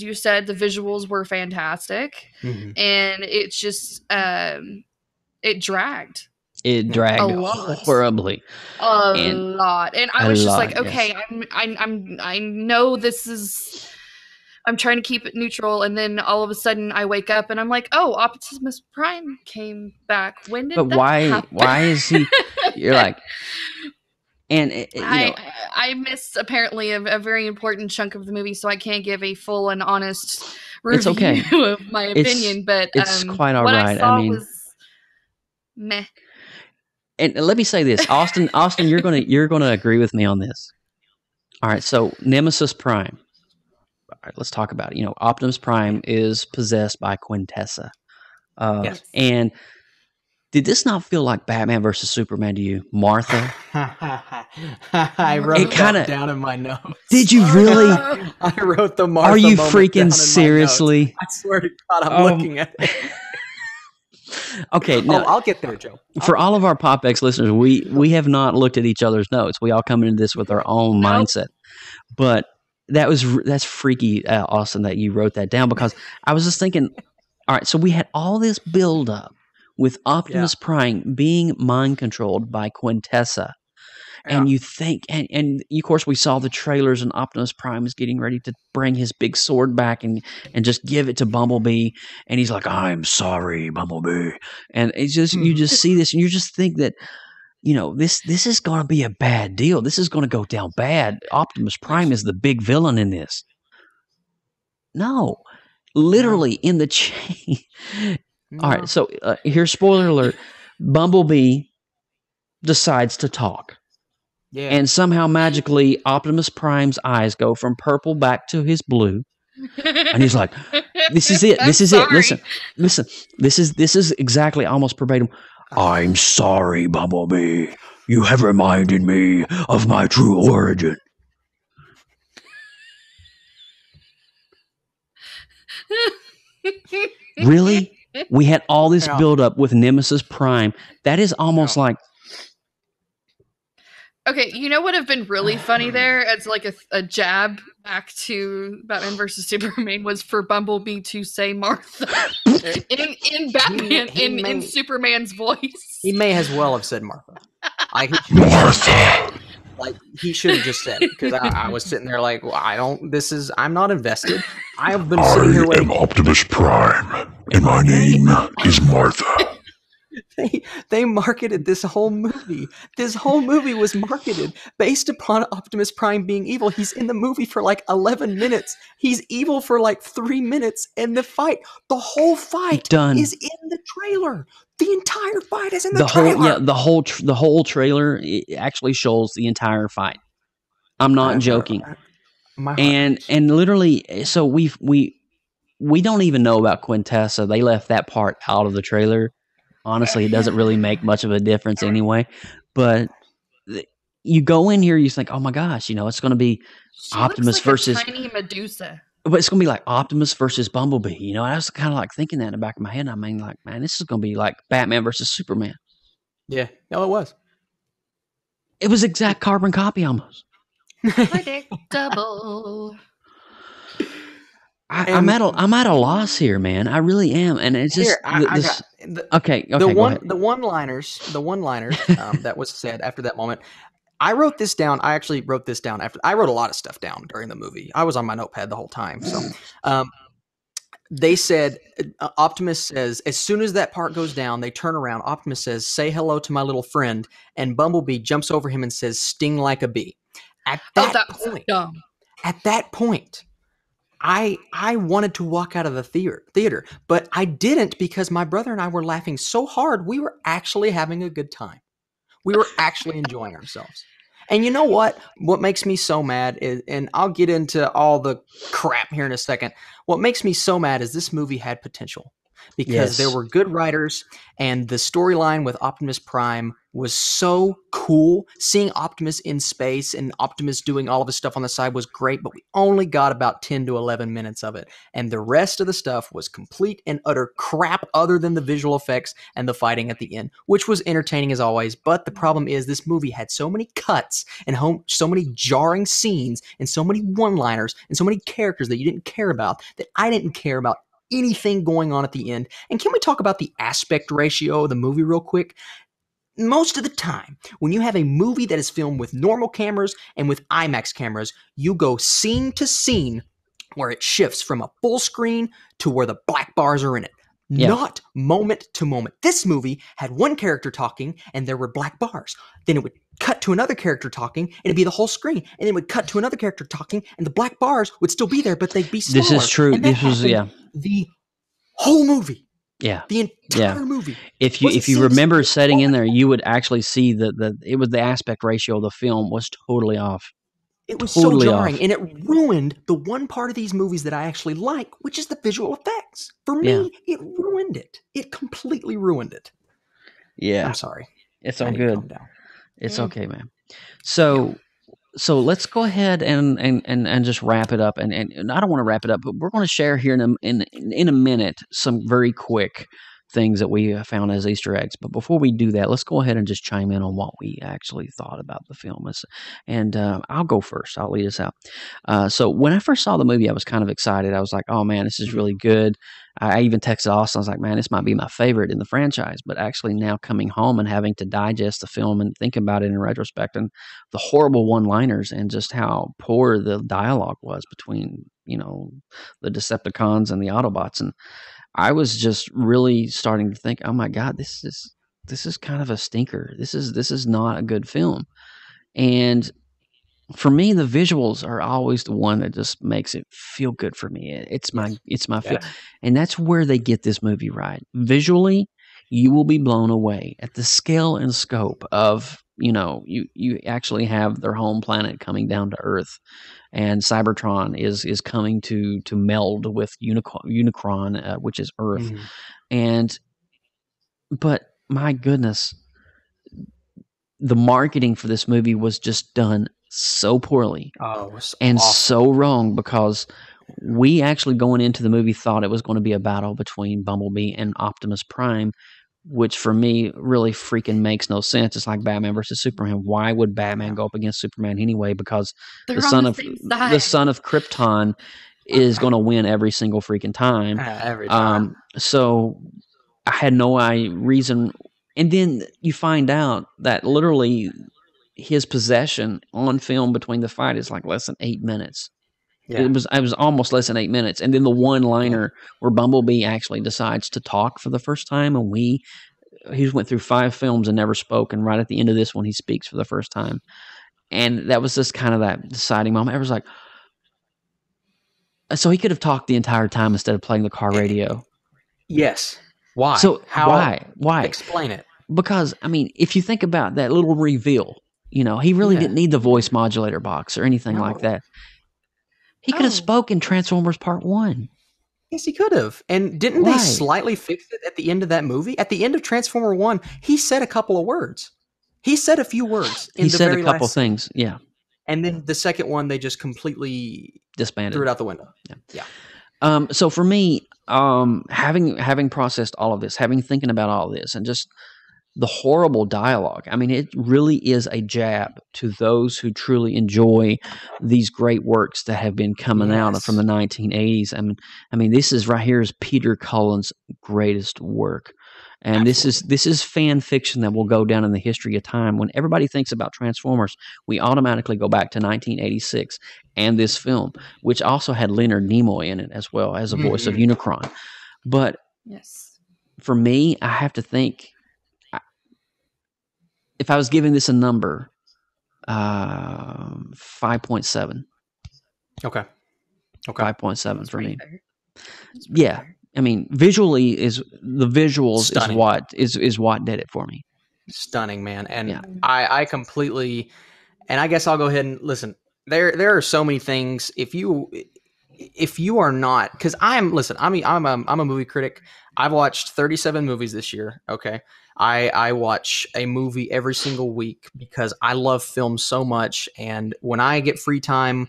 you said, the visuals were fantastic, and it just it dragged. It dragged horribly, a lot, and I was just like, okay, yes. I know this is I'm trying to keep it neutral, and then all of a sudden I wake up and I'm like, oh, Optimus Prime came back. When did that happen? Why is he? You're like, and I missed apparently a very important chunk of the movie, so I can't give a full and honest review of my opinion. But it's quite all what right. I saw was meh. And let me say this, Austin, you're gonna agree with me on this. All right, so Nemesis Prime. All right, let's talk about it. Optimus Prime is possessed by Quintessa. Yes. And did this not feel like Batman versus Superman to you, Martha? I wrote that down in my notes. Did you really? I wrote the Martha. Are you moment freaking down in seriously? I swear to God, I'm looking at it. Okay, now, I'll get there, Joe. For all of our PopX listeners, we have not looked at each other's notes. We all come into this with our own mindset. But that's freaky, Austin, that you wrote that down, because I was just thinking, all right, so we had all this build up with Optimus Prime being mind controlled by Quintessa. And you think, and of course we saw the trailers, and Optimus Prime is getting ready to bring his big sword back and just give it to Bumblebee, and he's like, "I'm sorry, Bumblebee," and it's just you just see this, and you just think that this is going to be a bad deal. This is going to go down bad. Optimus Prime is the big villain in this. No, literally in the chain. All right, so here's spoiler alert: Bumblebee decides to talk. Yeah. And somehow magically Optimus Prime's eyes go from purple back to his blue. And he's like, this is it. This is it. Listen. This is exactly almost verbatim. I'm sorry, Bumblebee. You have reminded me of my true origin. Really? We had all this build up with Nemesis Prime. That is almost like, okay, you know what would have been really funny there as like a jab back to Batman versus Superman was for Bumblebee to say Martha in Batman in Superman's voice. He may as well have said Martha. Martha. Like he should have just said it, because I was sitting there like, well, I'm not invested. I have been sitting here waiting. I am Optimus Prime, and my name is Martha. They marketed this whole movie. This whole movie was marketed based upon Optimus Prime being evil. He's in the movie for like 11 minutes. He's evil for like 3 minutes. And the whole fight is in the trailer. The entire fight is in the trailer. The whole trailer actually shows the entire fight. I'm not joking. And literally, so we don't even know about Quintessa. They left that part out of the trailer. Honestly, it doesn't really make much of a difference anyway. But you go in here, you think, oh my gosh, it's going to be Optimus versus a tiny Medusa. But it's going to be like Optimus versus Bumblebee. I was kind of like thinking that in the back of my head. I mean, like, man, this is going to be like Batman versus Superman. Yeah, no, it was. It was exact carbon copy almost. Predictable. I'm at a loss here, man. I really am, and it's just the one-liners that was said after that moment. I wrote this down. I actually wrote this down after I wrote a lot of stuff down during the movie. I was on my notepad the whole time. So, they said Optimus says as soon as that part goes down, they turn around. Optimus says, "Say hello to my little friend," and Bumblebee jumps over him and says, "Sting like a bee." At that point. I wanted to walk out of the theater, but I didn't, because my brother and I were laughing so hard. We were actually having a good time. We were actually enjoying ourselves. And you know what? What makes me so mad is, and I'll get into all the crap here in a second. What makes me so mad is this movie had potential, because there were good writers, and the storyline with Optimus Prime was so cool. Seeing Optimus in space and Optimus doing all of his stuff on the side was great, but we only got about 10 to 11 minutes of it. And the rest of the stuff was complete and utter crap, other than the visual effects and the fighting at the end, which was entertaining as always. But the problem is this movie had so many cuts and so many jarring scenes and so many one-liners and so many characters that you didn't care about, that I didn't care about anything going on at the end. And can we talk about the aspect ratio of the movie real quick? Most of the time, when you have a movie that is filmed with normal cameras and with IMAX cameras, you go scene to scene where it shifts from a full screen to where the black bars are in it. Not moment to moment. This movie had one character talking and there were black bars. Then it would cut to another character talking and it'd be the whole screen. And then it would cut to another character talking and the black bars would still be there, but they'd be smaller. This is true. And this was the whole movie. Yeah. The entire movie. If you remember setting in there, you would actually see that it was the aspect ratio of the film was totally off. It was totally so jarring, and it ruined the one part of these movies that I actually like, which is the visual effects. For me, it ruined it. It completely ruined it. Yeah. I'm sorry. It's all good. It's okay, man. So let's go ahead and just wrap it up. And I don't want to wrap it up, but we're going to share here in a minute some very quick things that we found as Easter eggs. But before we do that, let's go ahead and just chime in on what we actually thought about the film. And I'll go first. I'll lead us out. So when I first saw the movie, I was kind of excited. I was like, oh man, this is really good. I even texted Austin. I was like, man, this might be my favorite in the franchise. But actually now coming home and having to digest the film and think about it in retrospect and the horrible one-liners and just how poor the dialogue was between, the Decepticons and the Autobots. And I was just really starting to think, oh my God, this is kind of a stinker. This is not a good film. And for me, the visuals are always the one that just makes it feel good for me. It's my feel. And that's where they get this movie right. Visually, you will be blown away at the scale and scope of, you actually have their home planet coming down to Earth. And Cybertron is coming to meld with Unicron, which is Earth. But my goodness, the marketing for this movie was just done so poorly and awful. So wrong, because we actually going into the movie thought it was going to be a battle between Bumblebee and Optimus Prime, which for me really freaking makes no sense. It's like Batman versus Superman. Why would Batman go up against Superman anyway? Because the son of Krypton is going to win every single freaking time. Every time. So I had no reason. And then you find out that literally his possession on film between the fight is like less than 8 minutes. Yeah. It was almost less than 8 minutes. And then the one-liner where Bumblebee actually decides to talk for the first time, and he went through 5 films and never spoke, and right at the end of this one he speaks for the first time. And that was just kind of that deciding moment. I was like, so he could have talked the entire time instead of playing the car radio. Yes. Why? So why? Explain it. Because, I mean, if you think about that little reveal, he really didn't need the voice modulator box or anything like that. He could have spoken Transformers Part 1. Yes, he could have. And didn't they slightly fix it at the end of that movie? At the end of Transformer 1, he said a couple of words. He said a few words. He said a couple things, yeah. And then the second one, they just completely disbanded. Threw it out the window. Yeah. So for me, having processed all of this, thinking about all of this, and just the horrible dialogue. I mean, it really is a jab to those who truly enjoy these great works that have been coming out from the 1980s. I mean, this is right here is Peter Cullen's greatest work. And this is fan fiction that will go down in the history of time. When everybody thinks about Transformers, we automatically go back to 1986 and this film, which also had Leonard Nimoy in it as well as a voice of Unicron. But for me, I have to think, if I was giving this a number, 5.7. Okay. 5.7 for me. Yeah. I mean, visually is what did it for me. Stunning, man. And I completely, and I guess I'll go ahead and listen. There are so many things. If you are not, because I'm a movie critic. I've watched 37 movies this year. Okay. I watch a movie every single week because I love film so much. And when I get free time,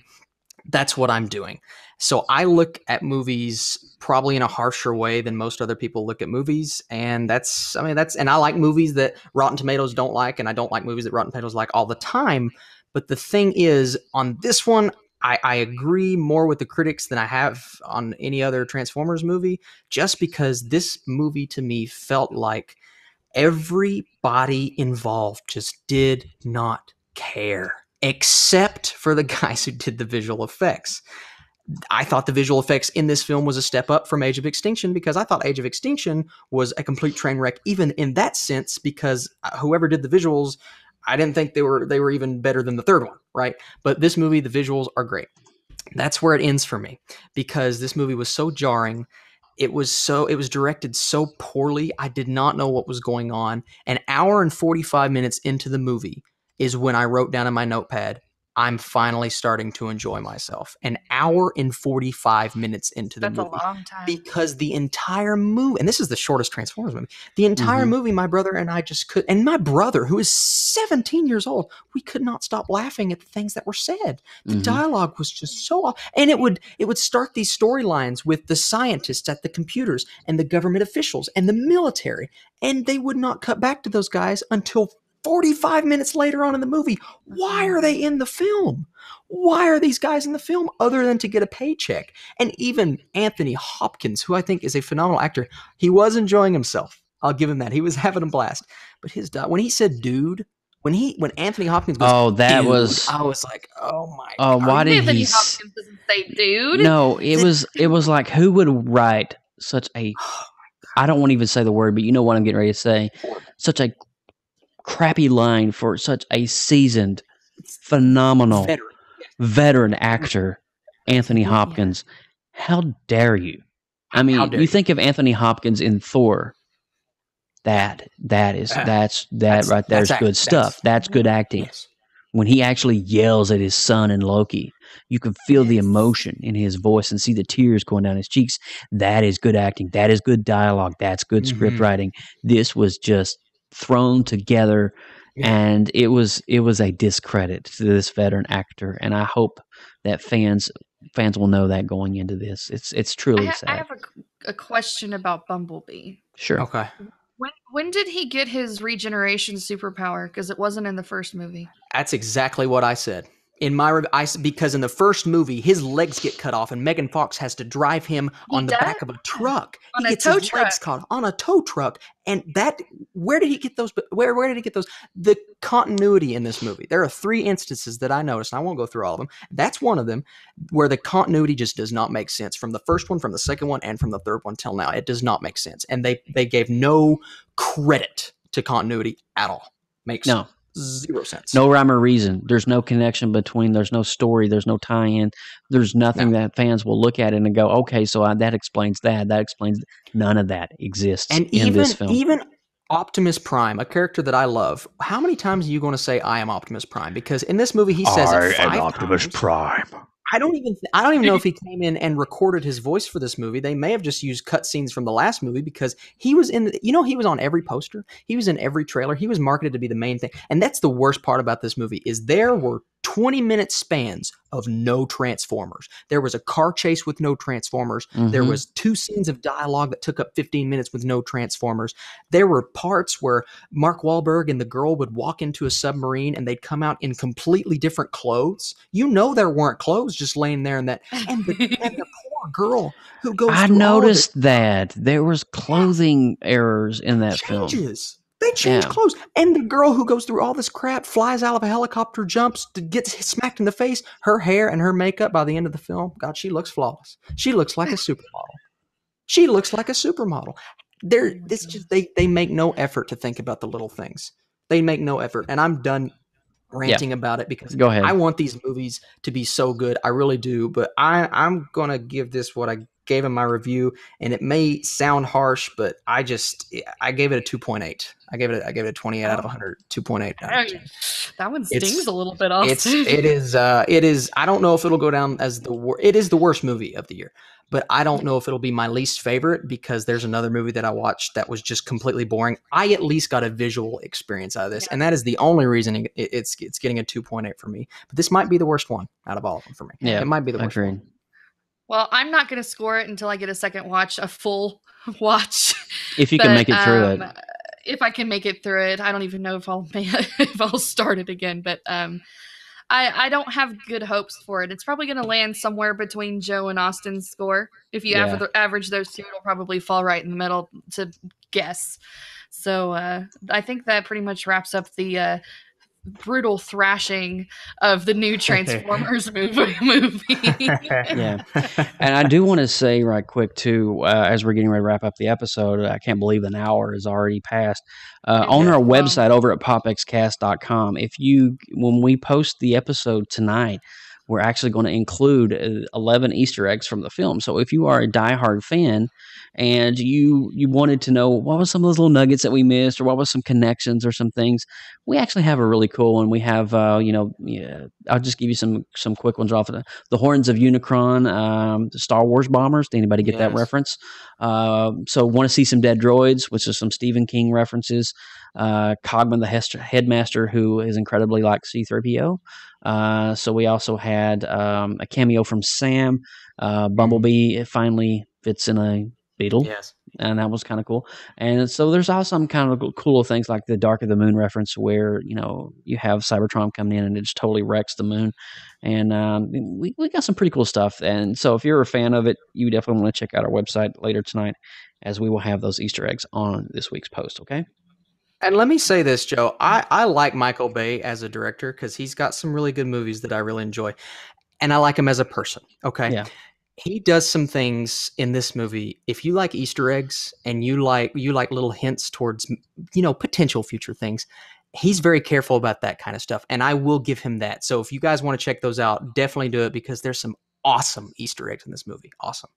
that's what I'm doing. So I look at movies probably in a harsher way than most other people look at movies. And and I like movies that Rotten Tomatoes don't like, and I don't like movies that Rotten Tomatoes like all the time. But the thing is, on this one, I agree more with the critics than I have on any other Transformers movie, just because this movie to me felt like everybody involved just did not care, except for the guys who did the visual effects. I thought the visual effects in this film was a step up from Age of Extinction, because I thought Age of Extinction was a complete train wreck, even in that sense, because whoever did the visuals, I didn't think they were even better than the third one, right? But this movie, the visuals are great. That's where it ends for me, because this movie was so jarring. It was directed so poorly. I did not know what was going on. An hour and 45 minutes into the movie is when I wrote down in my notepad, I'm finally starting to enjoy myself. An hour and 45 minutes into the movie. That's a long time. Because the entire movie, and this is the shortest Transformers movie, the entire movie, my brother and I just could, and my brother, who is 17 years old, we could not stop laughing at the things that were said. The dialogue was just so off. And it would start these storylines with the scientists at the computers and the government officials and the military, and they would not cut back to those guys until 45 minutes later on in the movie. Why are they in the film? Why are these guys in the film other than to get a paycheck? And even Anthony Hopkins, who I think is a phenomenal actor, he was enjoying himself. I'll give him that. He was having a blast. But when he said dude, when Anthony Hopkins goes, that dude, was, I was like, oh my God. Why did Anthony Hopkins doesn't say dude? No, it was like, who would write such a, I don't want to even say the word, but you know what I'm getting ready to say, such a crappy line for such a seasoned, phenomenal veteran actor, Anthony Hopkins. How dare you? I mean, you think of Anthony Hopkins in Thor. That's right there's good stuff. That's good acting. Yes. When he actually yells at his son in Loki, you can feel the emotion in his voice and see the tears going down his cheeks. That is good acting. That is good dialogue. That's good script writing. This was just thrown together, and it was a discredit to this veteran actor, and I hope that fans will know that going into this. It's truly sad. I have a question about Bumblebee. Sure. Okay. When did he get his regeneration superpower? Because it wasn't in the first movie. That's exactly what I said. In my because in the first movie, his legs get cut off, and Megan Fox has to drive him on the back of a truck. On he a gets tow his truck. legs caught on a tow truck, and where did he get those? Where did he get those? The continuity in this movie. There are 3 instances that I noticed, and I won't go through all of them. That's one of them, where the continuity just does not make sense from the first one, from the second one, and from the third one till now. It does not make sense, and they gave no credit to continuity at all. Makes No. 0 sense. No rhyme or reason. There's no connection between. There's no story. There's no tie-in. There's nothing that fans will look at it and go, okay, so that explains that. That explains. None of that exists in this film. Even Optimus Prime, a character that I love. How many times are you going to say I am Optimus Prime? Because in this movie he says it 5 Optimus times. Prime. I don't even know if he came in and recorded his voice for this movie. They may have just used cutscenes from the last movie, because he was he was on every poster. He was in every trailer. He was marketed to be the main thing. And that's the worst part about this movie, is there were 20-minute spans of no Transformers. There was a car chase with no Transformers. There was 2 scenes of dialogue that took up 15 minutes with no Transformers. There were parts where Mark Wahlberg and the girl would walk into a submarine and they'd come out in completely different clothes. You know there weren't clothes just laying there in that. And the poor girl who goes I through noticed that there was clothing errors in that film. They change clothes. And the girl who goes through all this crap, flies out of a helicopter, jumps, gets smacked in the face. Her hair and her makeup by the end of the film, God, she looks flawless. She looks like a supermodel. She looks like a supermodel. They make no effort to think about the little things. They make no effort. And I'm done ranting about it, because Go ahead. I want these movies to be so good. I really do. But I'm going to give this what I gave in my review, and it may sound harsh, but I gave it a 2.8. I gave it a 28 out of 100, 2.8. That one stings a little bit. It is. I don't know if it'll go down as it is the worst movie of the year, but I don't know if it'll be my least favorite, because there's another movie that I watched that was just completely boring. I at least got a visual experience out of this, and that is the only reason it's getting a 2.8 for me. But this might be the worst one out of all of them for me. Yeah, it might be the worst one. Well, I'm not going to score it until I get a second watch, a full watch. If you can make it through it. If I can make it through it. I don't even know if I'll start it again, but I don't have good hopes for it. It's probably going to land somewhere between Joe and Austin's score. If you average those two, it'll probably fall right in the middle to guess. So I think that pretty much wraps up the brutal thrashing of the new Transformers movie. Yeah. And I do want to say right quick, too, as we're getting ready to wrap up the episode, I can't believe an hour has already passed. On our website over at PopXcast.com, when we post the episode tonight, we're actually going to include 11 Easter eggs from the film. So if you are a diehard fan and you wanted to know what was some of those little nuggets that we missed, or what was some connections or some things, we actually have a really cool one. We have, I'll just give you some quick ones off of the Horns of Unicron, the Star Wars bombers. Did anybody get that reference? So want to see some dead droids, which is some Stephen King references. Cogman, the headmaster, who is incredibly like C-3PO. So we also had a cameo from Sam. Bumblebee, it finally fits in a beetle. Yes. And that was kind of cool. And so there's also some kind of cool things like the Dark of the Moon reference, where, you have Cybertron coming in and it just totally wrecks the moon. And we got some pretty cool stuff. And so if you're a fan of it, you definitely want to check out our website later tonight, as we will have those Easter eggs on this week's post, okay? And let me say this, Joe. I like Michael Bay as a director because he's got some really good movies that I really enjoy. And I like him as a person, okay? Yeah. He does some things in this movie. If you like Easter eggs and you like little hints towards, potential future things, he's very careful about that kind of stuff. And I will give him that. So if you guys want to check those out, definitely do it, because there's some awesome Easter eggs in this movie. Awesome.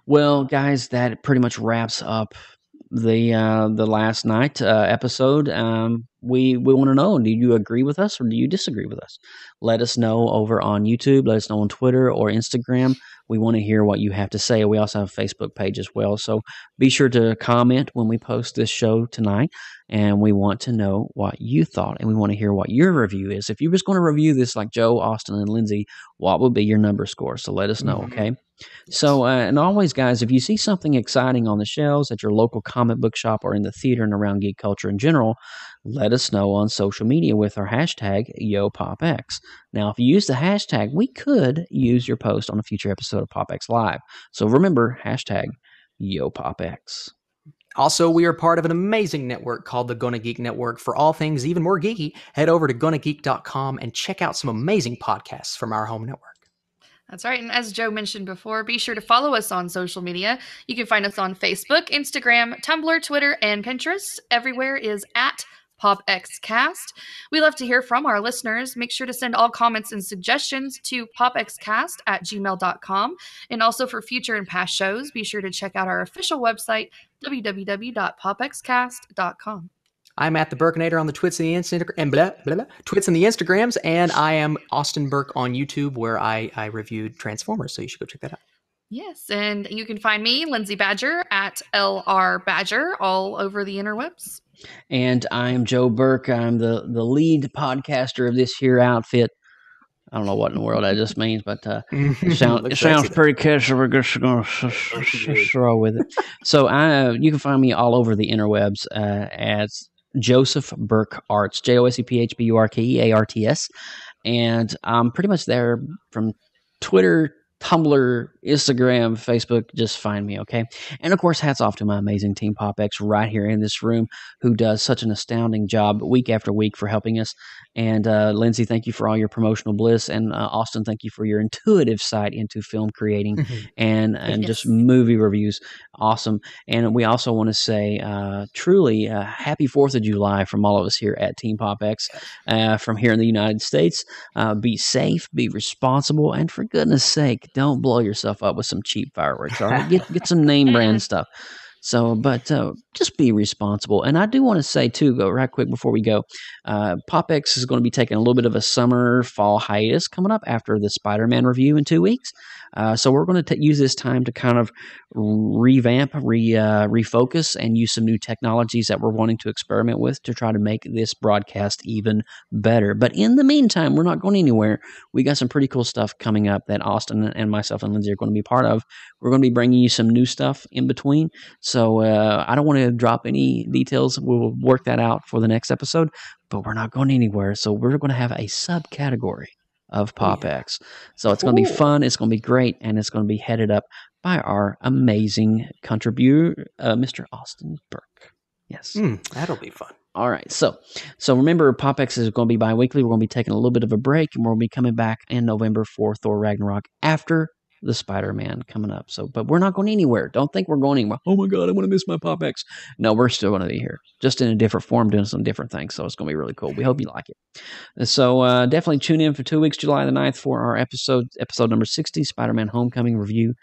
Well, guys, that pretty much wraps up the last night episode. We want to know, do you agree with us or do you disagree with us? Let us know over on YouTube. Let us know on Twitter or Instagram. We want to hear what you have to say. We also have a Facebook page as well. So be sure to comment when we post this show tonight. And we want to know what you thought. And we want to hear what your review is. If you were just going to review this like Joe, Austin, and Lindsay, what would be your number score? So let us know, okay? So, and always, guys, if you see something exciting on the shelves at your local comic book shop or in the theater and around geek culture in general, let us know on social media with our hashtag YoPopX. Now, if you use the hashtag, we could use your post on a future episode of PopX Live. So remember, hashtag YoPopX. Also, we are part of an amazing network called the Gonna Geek Network. For all things even more geeky, head over to GonnaGeek.com and check out some amazing podcasts from our home network. That's right. And as Joe mentioned before, be sure to follow us on social media. You can find us on Facebook, Instagram, Tumblr, Twitter, and Pinterest. Everywhere is at PopXcast. We love to hear from our listeners. Make sure to send all comments and suggestions to popxcast@gmail.com. And also for future and past shows, be sure to check out our official website, www.popxcast.com. I'm at the Burkinator on the Twits and the Twits and the Instagrams, and I am Austin Burke on YouTube, where I reviewed Transformers, so you should go check that out. Yes, and you can find me, Lindsay Badger, at LR Badger, all over the interwebs. And I'm Joe Burke. I'm the lead podcaster of this here outfit. I don't know what in the world that just means, but it sounds pretty catchy. We're just going to throw with it. So you can find me all over the interwebs as Joseph Burke Arts, JOSEPHBURKEARTS. And I'm pretty much there from Twitter, Tumblr, Instagram, Facebook. Just find me, okay? And of course, hats off to my amazing team PopX right here in this room, who does such an astounding job week after week for helping us. And Lindsay, thank you for all your promotional bliss. And Austin, thank you for your intuitive sight into film creating and just movie reviews. Awesome. And we also want to say truly happy 4th of July from all of us here at Team PopX from here in the United States. Be safe, be responsible, and for goodness sake, don't blow yourself up with some cheap fireworks. All right, get some name brand stuff. So, but just be responsible. And I do want to say, too, go right quick before we go, PopX is going to be taking a little bit of a summer-fall hiatus coming up after the Spider-Man review in 2 weeks. So we're going to use this time to kind of revamp, refocus, and use some new technologies that we're wanting to experiment with to try to make this broadcast even better. But in the meantime, we're not going anywhere. We got some pretty cool stuff coming up that Austin and myself and Lindsay are going to be part of. We're going to be bringing you some new stuff in between. So I don't want to drop any details. We'll work that out for the next episode, but we're not going anywhere. So we're going to have a subcategory of PopX. So it's going to be fun. It's going to be great. And it's going to be headed up by our amazing contributor, Mr. Austin Burke. Yes. That'll be fun. All right. So remember, PopX is going to be bi-weekly. We're going to be taking a little bit of a break, and we'll be coming back in November for Thor Ragnarok after the Spider-Man coming up. But we're not going anywhere. Don't think we're going anywhere. Oh my God, I want to miss my PopX. No, we're still going to be here, just in a different form, doing some different things. So it's going to be really cool. We hope you like it. So definitely tune in for 2 weeks, July the 9th, for our episode number 60, Spider-Man Homecoming review,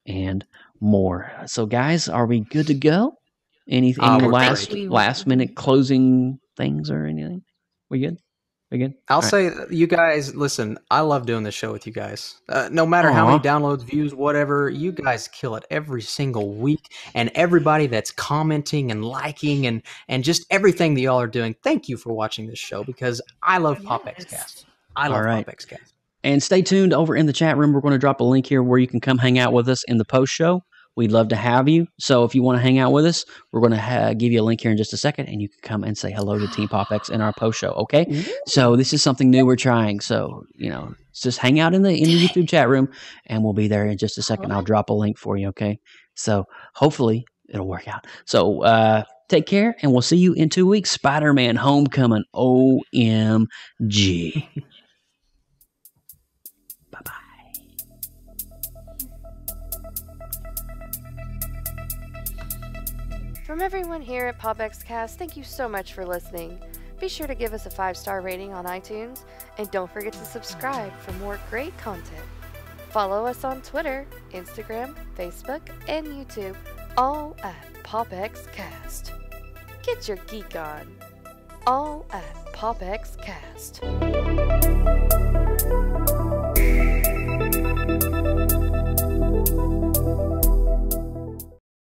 and more. So guys, are we good to go? Any last minute closing things or anything? We good? I'll say, you guys, listen, I love doing this show with you guys. No matter how many downloads, views, whatever, you guys kill it every single week. And everybody that's commenting and liking and just everything that y'all are doing, thank you for watching this show, because I love PopXcast. I love PopXcast. And stay tuned over in the chat room. We're going to drop a link here where you can come hang out with us in the post show. We'd love to have you. So if you want to hang out with us, we're going to give you a link here in just a second, and you can come and say hello to Team PopX in our post show. Okay. So this is something new we're trying. So, just hang out in the YouTube chat room, and we'll be there in just a second. I'll drop a link for you. Okay. So hopefully it'll work out. So, take care, and we'll see you in 2 weeks. Spider-Man Homecoming. OMG. Bye-bye. From everyone here at PopXcast, thank you so much for listening. Be sure to give us a 5-star rating on iTunes, and don't forget to subscribe for more great content. Follow us on Twitter, Instagram, Facebook, and YouTube, all at PopXcast. Get your geek on, all at PopXcast.